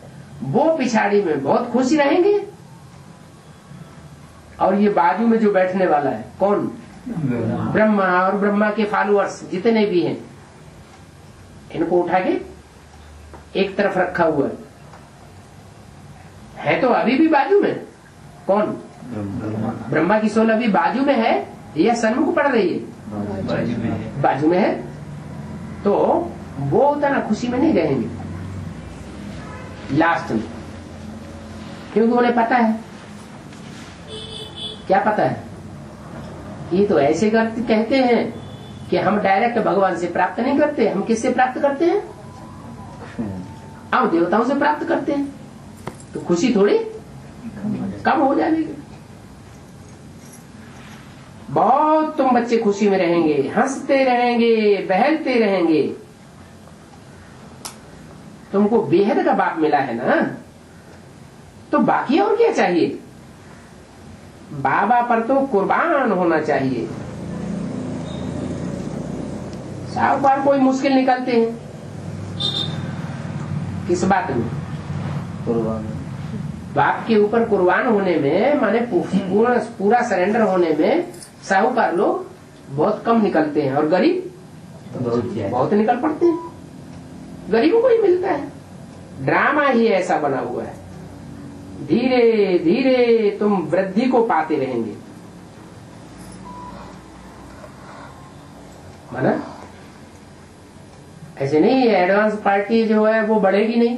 वो पिछाड़ी में बहुत खुशी रहेंगे और ये बाजू में जो बैठने वाला है कौन? ब्रह्मा। और ब्रह्मा के फॉलोअर्स जितने भी हैं, इनको उठा के एक तरफ रखा हुआ है तो अभी भी बाजू में कौन? ब्रह्मा की सोल अभी बाजू में है या सन्मुख पड़ रही है? बाजू में है। तो वो उतना खुशी में नहीं रहेंगे लास्ट में, क्योंकि उन्हें पता है। क्या पता है? ये तो ऐसे करते कहते हैं कि हम डायरेक्ट भगवान से प्राप्त नहीं करते, हम किससे प्राप्त करते हैं? हम देवताओं से प्राप्त करते हैं। तो खुशी थोड़ी कम हो जाएगी। बहुत तुम बच्चे खुशी में रहेंगे, हंसते रहेंगे, बहलते रहेंगे। तुमको बेहद का बाप मिला है ना, तो बाकी और क्या चाहिए? बाबा पर तो कुर्बान होना चाहिए। साहूकार कोई मुश्किल निकलते हैं किस बात में? कुर्बान। बाप के ऊपर कुर्बान होने में, माने पूरा सरेंडर होने में साहूकार लोग बहुत कम निकलते हैं और गरीब बहुत निकल पड़ते हैं। गरीबों को ही मिलता है। ड्रामा ही ऐसा बना हुआ है। धीरे धीरे तुम वृद्धि को पाते रहेंगे, माना ऐसे नहीं एडवांस पार्टी जो है वो बढ़ेगी नहीं,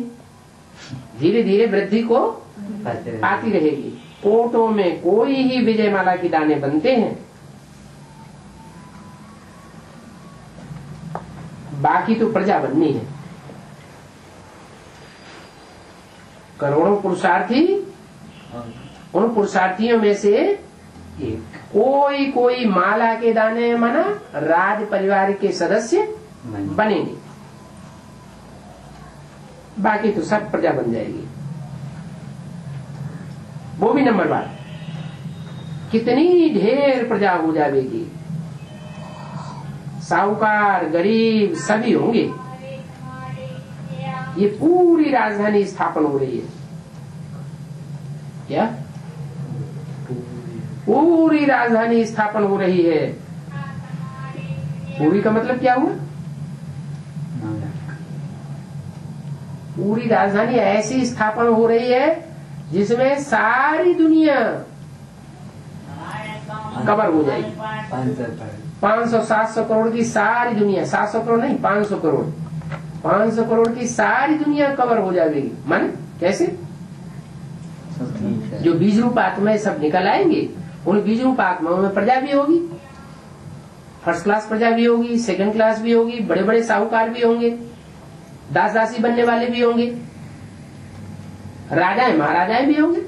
धीरे धीरे वृद्धि को आती रहेगी। कोटों में कोई ही विजयमाला की दाने बनते हैं, बाकी तो प्रजा बननी है। करोड़ों पुरुषार्थी, उन पुरुषार्थियों में से कोई कोई माला के दाने माना राज परिवार के सदस्य बनेंगे, बाकी तो सब प्रजा बन जाएगी। वो भी नंबर 1। कितनी ढेर प्रजा हो जाएगी, साहूकार गरीब सभी होंगे। ये पूरी राजधानी स्थापन हो रही है। क्या? पूरी राजधानी स्थापन हो रही है। पूरी का मतलब क्या हुआ? पूरी राजधानी ऐसी स्थापन हो रही है जिसमें सारी दुनिया कवर हो जाएगी। 500-700 करोड़ की सारी दुनिया, 700 करोड़ नहीं 500 करोड़, 500 करोड़ की सारी दुनिया कवर हो जाएगी। मन कैसे? जो बीज रूप आत्माएं सब निकल आएंगे, उन बीज रूप आत्माओं में प्रजा भी होगी, फर्स्ट क्लास प्रजा भी होगी, सेकंड क्लास भी होगी, बड़े बड़े साहूकार भी होंगे, दास दासी बनने वाले भी होंगे, राजाएं महाराजाएं भी होंगे।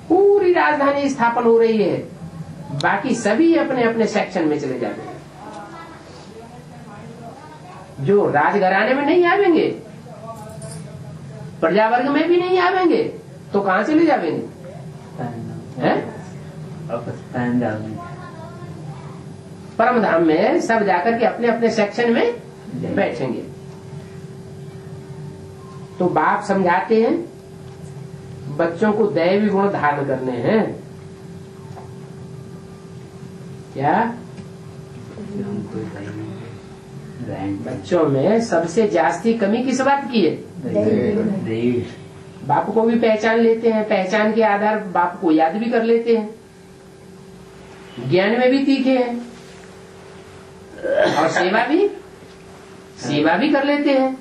पूरी राजधानी स्थापन हो रही है, बाकी सभी अपने अपने सेक्शन में चले जाते हैं। जो राजघराने में नहीं आवेंगे, प्रजा वर्ग में भी नहीं आवेंगे, तो कहां चले जावेंगे? परम धाम में सब जाकर के अपने अपने सेक्शन में बैठेंगे। तो बाप समझाते हैं बच्चों को दैवी गुण धारण करने हैं। क्या? बच्चों में सबसे जास्ती कमी किस बात की है? बाप को भी पहचान लेते हैं, पहचान के आधार बाप को याद भी कर लेते हैं, ज्ञान में भी तीखे हैं, और सेवा भी कर लेते हैं।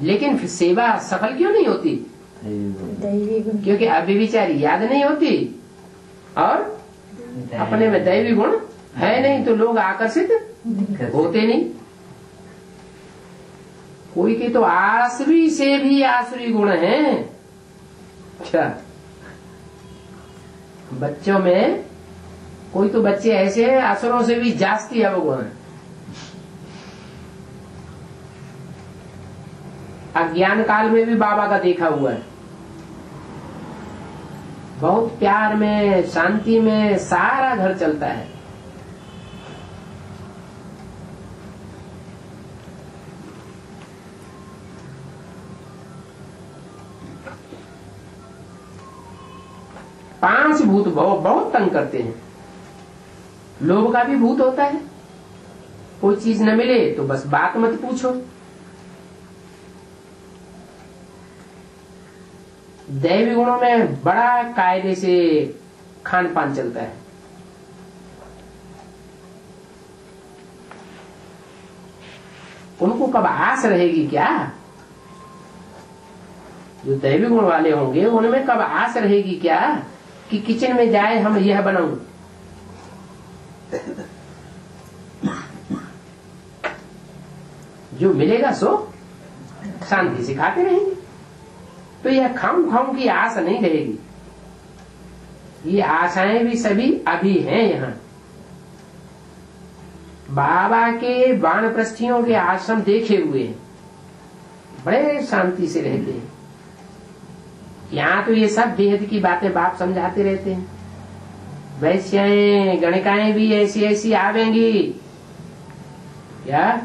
लेकिन फिर सेवा सफल क्यों नहीं होती? क्योंकि अभी विचारी याद नहीं होती और अपने में दैवी गुण है नहीं, तो लोग आकर्षित होते नहीं। कोई के तो आसुरी से भी आसुरी गुण हैं। अच्छा, बच्चों में कोई तो बच्चे ऐसे हैं असुरों से भी जास्ती अवगुण है। अज्ञान काल में भी बाबा का देखा हुआ है, बहुत प्यार में शांति में सारा घर चलता है। भूत बहुत बहुत तंग करते हैं। लोभ का भी भूत होता है, कोई चीज न मिले तो बस बात मत पूछो। दैवी गुणों में बड़ा कायदे से खान पान चलता है। उनको कब आस रहेगी क्या? जो दैवी गुण वाले होंगे उनमें कब आस रहेगी क्या कि किचन में जाए हम यह बनाऊं। जो मिलेगा सो शांति से खाते रहेंगे। तो यह खाऊं खाऊं की आस नहीं रहेगी। ये आशाएं भी सभी अभी हैं। यहाँ बाबा के वानप्रस्थियों के आश्रम देखे हुए हैं, बड़े शांति से रहते हैं। यहाँ तो ये सब बेहद की बातें बाप समझाते रहते हैं। वैश्याएं गणिकाएं भी ऐसी ऐसी आवेंगी क्या?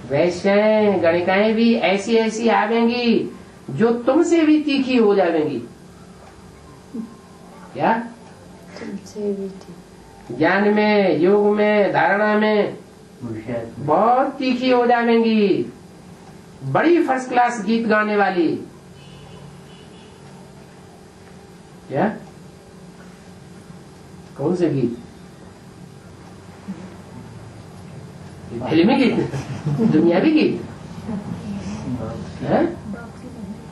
वैश्याएं गणिकाएं भी ऐसी ऐसी आवेंगी जो तुमसे भी तीखी हो जाएंगी क्या? तुमसे भी ठीक। ज्ञान में, योग में, धारणा में बहुत तीखी हो जाएंगी। बड़ी फर्स्ट क्लास गीत गाने वाली क्या? कौन से गीत? फिल्मी गीत, दुनियावी गीत है?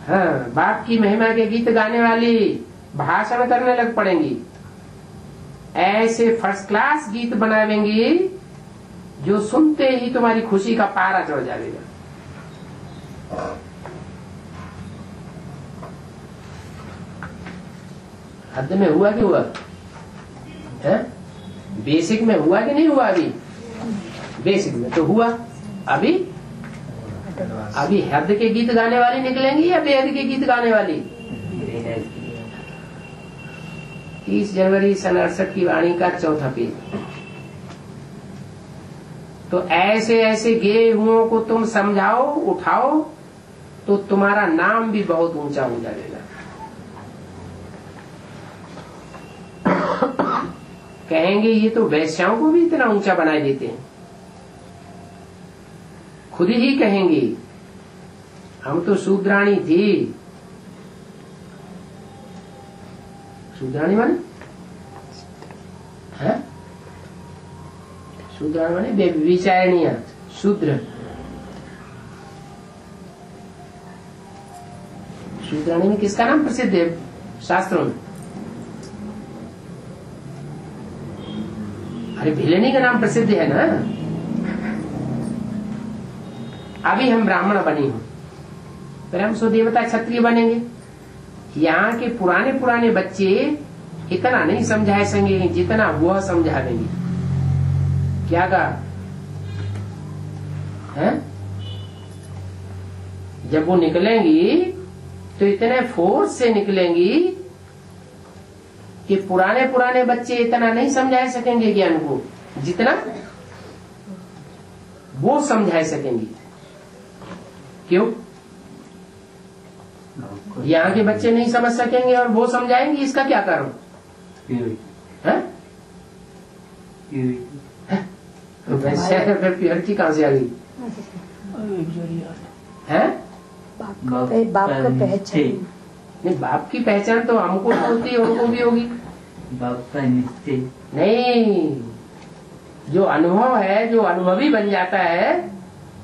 हाँ, बाप की महिमा के गीत गाने वाली भाषण करने लग पड़ेंगी। ऐसे फर्स्ट क्लास गीत बनावेंगी जो सुनते ही तुम्हारी खुशी का पारा चढ़ जाएगा। हद में हुआ कि हुआ है? बेसिक में हुआ कि नहीं हुआ? अभी बेसिक में तो हुआ। अभी हद के गीत गाने वाली निकलेंगी या बेहद के गीत गाने वाली? 30 जनवरी सन 68 की वाणी का 4था पेज। तो ऐसे ऐसे गे हुओं को तुम समझाओ, उठाओ, तो तुम्हारा नाम भी बहुत ऊंचा हो जाएगा। कहेंगे ये तो वैश्याओं को भी इतना ऊंचा बनाए देते हैं। खुद ही कहेंगे हम तो शूद्राणी थी। शूद्राणी माने है? शूद्राणी माने विचारणीय शूद्र। शूद्राणी में किसका नाम प्रसिद्ध है शास्त्रों में? अरे भिलनी का नाम प्रसिद्ध है ना। अभी हम ब्राह्मण बने हूं, फिर हम सुदेवता क्षत्रिय बनेंगे। यहाँ के पुराने पुराने बच्चे इतना नहीं समझा सकेंगे जितना वह समझा देंगे। क्या कहा है? जब वो निकलेंगी तो इतने फोर्स से निकलेंगी कि पुराने पुराने बच्चे इतना नहीं समझा सकेंगे ज्ञान को जितना वो समझा सकेंगे। क्यों? यहाँ के बच्चे नहीं समझ सकेंगे और वो समझाएंगे, इसका क्या कारण है? तो वैसे फिर प्योरिटी कहाँ से आ गई है? बाप का पहचान नहीं, बाप की पहचान तो हमको होती है, उनको भी होगी। बाप का निश्चय नहीं, जो अनुभव है, जो अनुभवी बन जाता है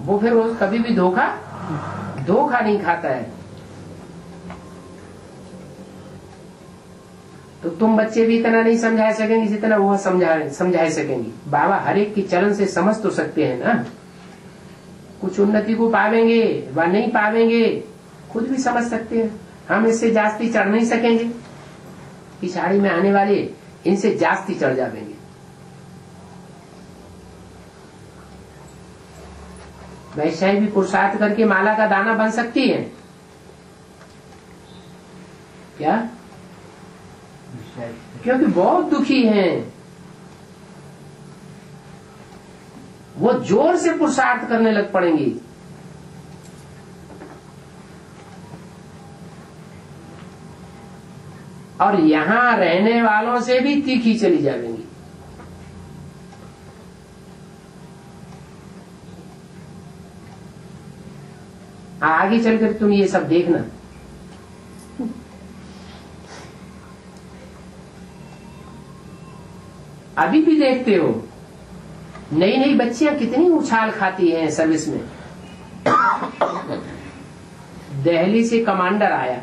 वो फिर वो कभी भी धोखा नहीं खाता है। तो तुम बच्चे भी इतना नहीं समझा सकेंगे जितना वो समझा सकेंगी। बाबा हर एक की चलन से समझ तो सकते हैं ना। कुछ उन्नति को पावेंगे व नहीं पावेंगे खुद भी समझ सकते हैं। हम इससे जास्ती चढ़ नहीं सकेंगे। पिछाड़ी में आने वाले इनसे जास्ती चढ़ जाएंगे। वैश्याएं भी पुरुषार्थ करके माला का दाना बन सकती है क्या? क्योंकि बहुत दुखी हैं। वो जोर से पुरुषार्थ करने लग पड़ेंगी। और यहां रहने वालों से भी तीखी चली जाएंगी। आगे चलकर तुम ये सब देखना। अभी भी देखते हो नई नई बच्चियां कितनी उछाल खाती हैं सर्विस में। दिल्ली से कमांडर आया,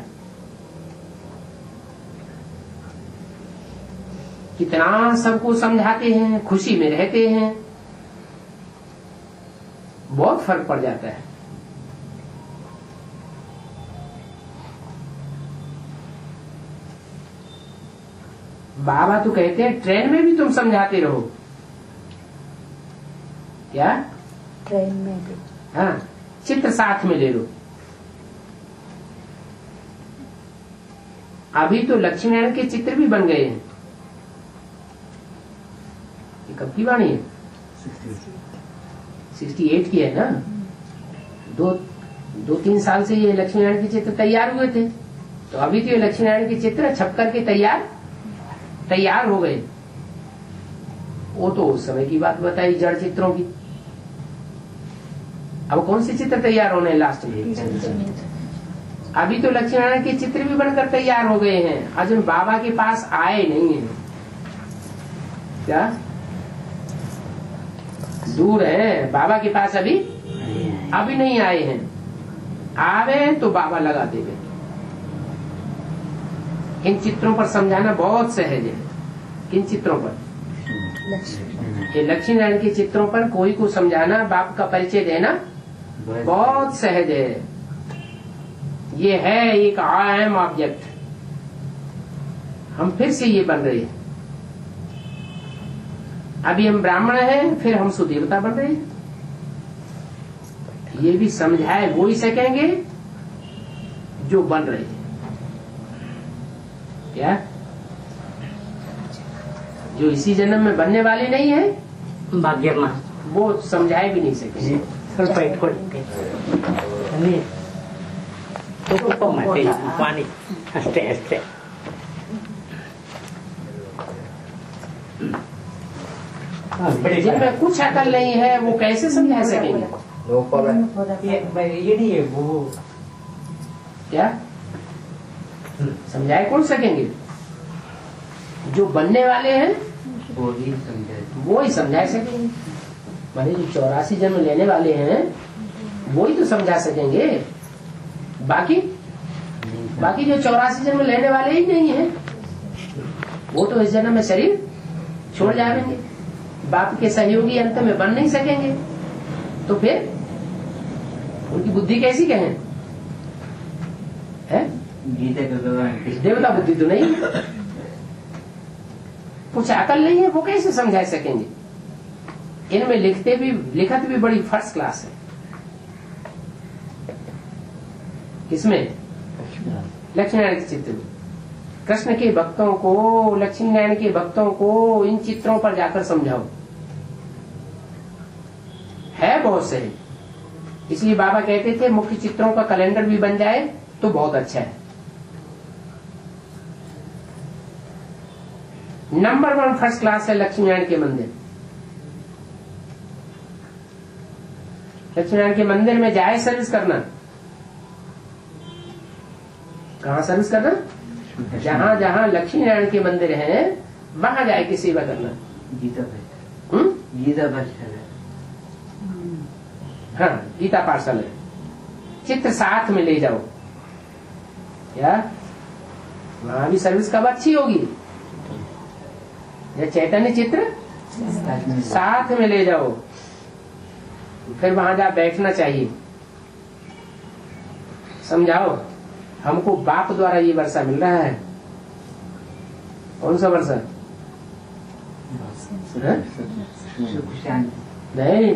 कितना सबको समझाते हैं, खुशी में रहते हैं, बहुत फर्क पड़ जाता है। बाबा तो कहते हैं ट्रेन में भी तुम समझाते रहो। क्या? ट्रेन में भी। हाँ, चित्र साथ में ले लो। अभी तो लक्ष्मी नारायण के चित्र भी बन गए हैं। ये कब की वाणी है? 68 की है ना। 2-3 साल से ये लक्ष्मी नारायण के चित्र तैयार हुए थे, तो अभी तो ये लक्ष्मी नारायण के चित्र छप करके तैयार हो गए। वो तो उस समय की बात बताई, जड़ चित्रों की। अब कौन से चित्र तैयार होने हैं लास्ट में? अभी तो लक्ष्मी नारायण के चित्र भी बनकर तैयार हो गए हैं, अजून बाबा के पास आए नहीं है। क्या? दूर है, बाबा के पास अभी नहीं आए हैं। आवे तो बाबा लगा देंगे। इन चित्रों पर समझाना बहुत सहज है। किन चित्रों पर? ये लक्ष्मी नारायण के चित्रों पर कोई को समझाना, बाप का परिचय देना बहुत सहज है। ये है एक आई एम ऑब्जेक्ट। हम फिर से ये बन रहे हैं। अभी हम ब्राह्मण हैं, फिर हम सुदेवता बन रहे हैं। ये भी समझाए वो ही सकेंगे जो बन रहे हैं। क्या? जो इसी जन्म में बनने वाले नहीं है, ಭಾಗ್ಯಮ್ಮ वो समझाए भी नहीं सकेंगे। ಸ್ವಲ್ಪ ಇಟ್ಕೊಳ್ಳಿ ಅಲ್ಲಿ ತುಪ್ಪ ಮತ್ತೆ ಪಾನಿ ಅಷ್ಟೇ ಅಷ್ಟೇ. जिनमें कुछ अकल नहीं है वो कैसे समझा सकेंगे? लोकल है। ये नहीं है वो क्या समझाए कौन सकेंगे? जो बनने वाले हैं वो ही समझे। वो ही समझा सकेंगे। माने जो 84 जन्म लेने वाले हैं वो ही तो समझा सकेंगे। बाकी जो 84 जन्म लेने वाले ही नहीं है, वो तो इस जन्म में शरीर छोड़ जाएंगे। बाप के सहयोगी अंत में बन नहीं सकेंगे, तो फिर उनकी बुद्धि कैसी कहें? है? गीता का भगवान देवता बुद्धि तो नहीं, कुछ अकल नहीं है, वो कैसे समझा सकेंगे? इनमें लिखत भी बड़ी फर्स्ट क्लास है। किसमें? लक्ष्मी नारायण के चित्र में। कृष्ण के भक्तों को, लक्ष्मी नारायण के भक्तों को इन चित्रों पर जाकर समझाओ। है बहुत सही। इसलिए बाबा कहते थे मुख्य चित्रों का कैलेंडर भी बन जाए तो बहुत अच्छा है। नंबर 1 फर्स्ट क्लास है लक्ष्मी नारायण के मंदिर। लक्ष्मी नारायण के मंदिर में जाए सर्विस करना। कहाँ सर्विस करना? जहाँ जहाँ लक्ष्मी नारायण के मंदिर हैं वहां जाए के सेवा करना। गीता पाठशाला है। हाँ, गीता पाठशाला है। चित्र साथ में ले जाओ। क्या वहां भी सर्विस कब अच्छी होगी? या चैतन्य चित्र साथ में ले जाओ, फिर वहां जा बैठना चाहिए। समझाओ हमको बाप द्वारा ये वर्षा मिल रहा है। कौन सा वर्षा? सुख शांति। नहीं,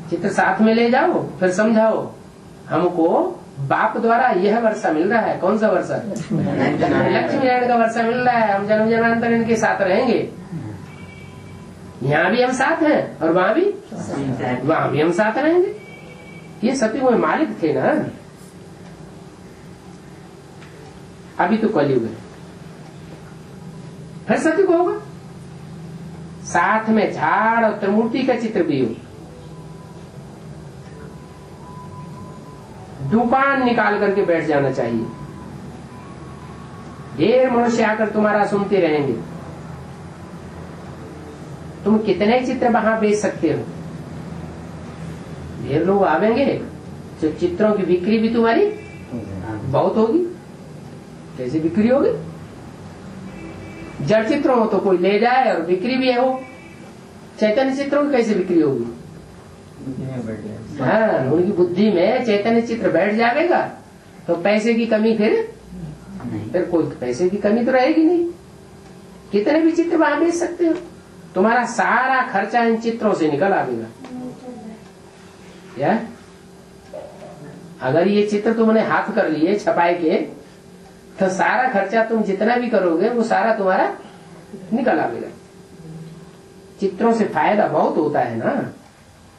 चित्र साथ में ले जाओ, फिर समझाओ हमको बाप द्वारा यह वर्षा मिल रहा है। कौन सा वर्षा? लक्ष्मी नारायण का वर्षा मिल रहा है। हम जन्म जन्मांतर इनके साथ रहेंगे। यहाँ भी हम साथ हैं और वहाँ भी हम साथ रहेंगे। ये सत्य में मालिक थे ना। अभी तो कलयुग है। फिर सत्युग होगा। साथ में झाड़ और त्रिमूर्ति का चित्र भी हो। दुकान निकाल करके बैठ जाना चाहिए। ढेर मनुष्य आकर तुम्हारा सुनते रहेंगे। तुम कितने चित्र वहां बेच सकते हो? ढेर लोग आवेंगे तो चित्रों की बिक्री भी तुम्हारी बहुत होगी। कैसे बिक्री होगी? जड़ चित्र हो तो कोई ले जाए और बिक्री भी हो। चैतन्य चित्रों की कैसे बिक्री होगी? हाँ, उनकी बुद्धि में चैतन्य चित्र बैठ जाएगा तो पैसे की कमी फिर कोई पैसे की कमी तो रहेगी नहीं। कितने भी चित्र वहां बेच सकते हो। तुम्हारा सारा खर्चा इन चित्रों से निकल आएगा। क्या अगर ये चित्र तुमने हाथ कर लिए छपाए के तो सारा खर्चा तुम जितना भी करोगे वो सारा तुम्हारा निकल आएगा। चित्रों से फायदा बहुत होता है ना।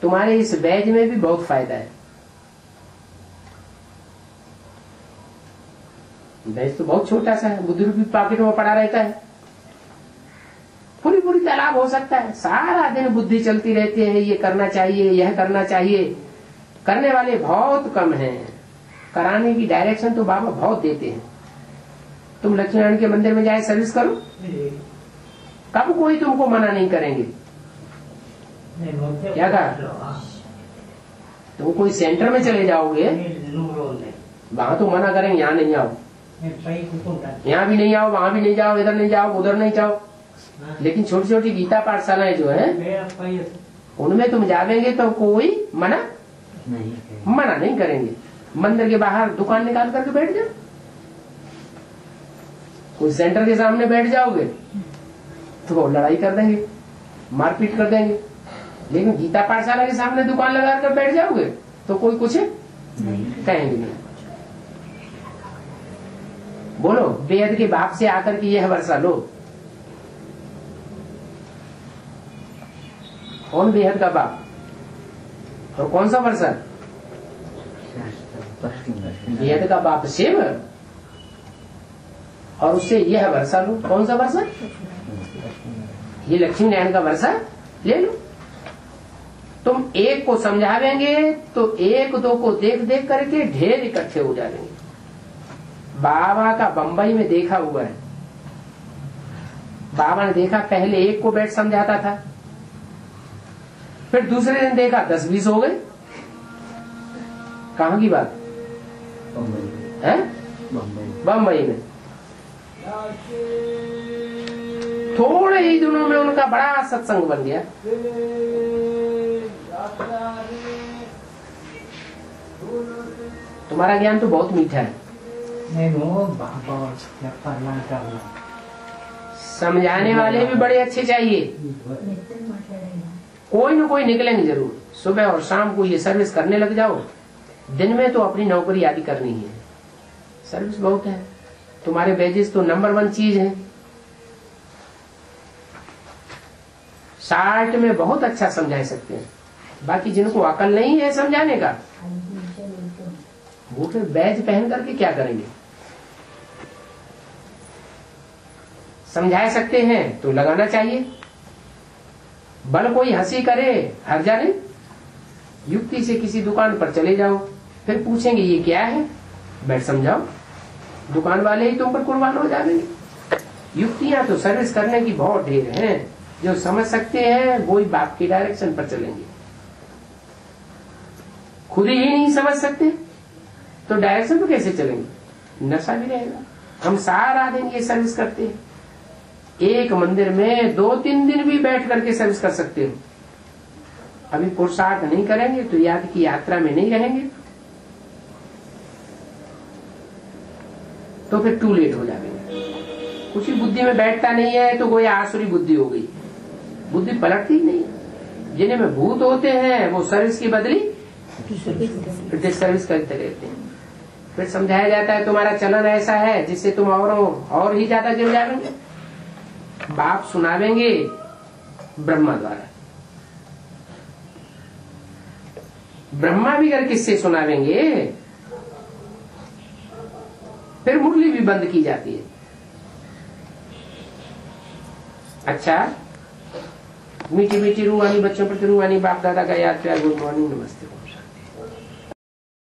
तुम्हारे इस बैज में भी बहुत फायदा है। बैज तो बहुत छोटा सा है, बुद्धि रूपी पॉकेट में पड़ा रहता है। पूरी पूरी तालाब हो सकता है। सारा दिन बुद्धि चलती रहती है, ये करना चाहिए, यह करना चाहिए। करने वाले बहुत कम हैं। कराने की डायरेक्शन तो बाबा बहुत देते हैं। तुम लक्ष्मीनारायण के मंदिर में जाए सर्विस करो, कब कोई तुमको मना नहीं करेंगे। क्या कहा? तुम कोई सेंटर में चले जाओगे वहां तो मना करेंगे, यहाँ नहीं आओ, यहाँ भी नहीं आओ, वहां भी नहीं जाओ, इधर नहीं जाओ, उधर नहीं जाओ। लेकिन छोटी छोटी गीता पाठशालाएं जो है उनमें तुम जावेंगे तो कोई मना नहीं करेंगे। मंदिर के बाहर दुकान निकाल करके बैठ जाओ। कोई सेंटर के सामने बैठ जाओगे तो वो लड़ाई कर देंगे, मारपीट कर देंगे। लेकिन गीता पाठशाला के सामने दुकान लगा कर बैठ जाओगे तो कोई कुछ कहेंगे नहीं। बोलो, बेहद के बाप से आकर के यह वर्षा लो। कौन बेहद का बाप और कौन सा वर्षा? बेहद का बाप शिव और उससे यह वर्षा लो। कौन सा वर्षा? ये लक्ष्मी नारायण का वर्षा ले लो। तुम एक को समझावेंगे तो एक दो को देख देख करके ढेर इकट्ठे हो जाएंगे। बाबा का बंबई में देखा हुआ है। बाबा ने देखा, पहले एक को बैठ समझाता था, फिर दूसरे दिन देखा 10-20 हो गए। कहाँ की बात है? बंबई में। थोड़े ही दिनों में उनका बड़ा सत्संग बन गया। तुम्हारा ज्ञान तो बहुत मीठा है। समझाने वाले भी बड़े अच्छे चाहिए। कोई न कोई निकलेंगे जरूर। सुबह और शाम को ये सर्विस करने लग जाओ। दिन में तो अपनी नौकरी आदि करनी है। सर्विस बहुत है। तुम्हारे बेजिस तो नंबर 1 चीज है। 60 में बहुत अच्छा समझा सकते हैं। बाकी जिनको अकल नहीं है समझाने का, वो फिर बैज पहन करके क्या करेंगे? समझा सकते हैं तो लगाना चाहिए। बल कोई हंसी करे हर्जा नहीं। युक्ति से किसी दुकान पर चले जाओ, फिर पूछेंगे ये क्या है, बैठ समझाओ। दुकान वाले ही तुम पर कुर्बान हो जाएंगे। युक्तियां तो सर्विस करने की बहुत ढेर हैं। जो समझ सकते हैं वो ही बाप की डायरेक्शन पर चलेंगे। खुद ही नहीं समझ सकते तो डायरेक्शन पर कैसे चलेंगे? नशा भी रहेगा। हम सारा दिन ये सर्विस करते हैं। एक मंदिर में 2-3 दिन भी बैठ करके सर्विस कर सकते हो। अभी पुरुषार्थ नहीं करेंगे तो याद की यात्रा में नहीं रहेंगे तो फिर टू लेट हो जाएंगे। कुछ ही बुद्धि में बैठता नहीं है तो कोई आसुरी बुद्धि हो गई। बुद्धि पलटती नहीं। जिन्हें में भूत होते हैं वो सर्विस की बदली सर्विस करते रहते हैं। फिर समझाया जाता है तुम्हारा चलन ऐसा है जिससे तुम और ही ज्यादा गिर जाएंगे। बाप सुनावेंगे ब्रह्मा द्वारा। ब्रह्मा भी अगर किससे सुनावेंगे फिर मुरली भी बंद की जाती है। अच्छा, मीठी मीठी रूहानी बच्चों प्रति रूहानी बाप दादा का याद प्यार, गुड मॉर्निंग, नमस्ते।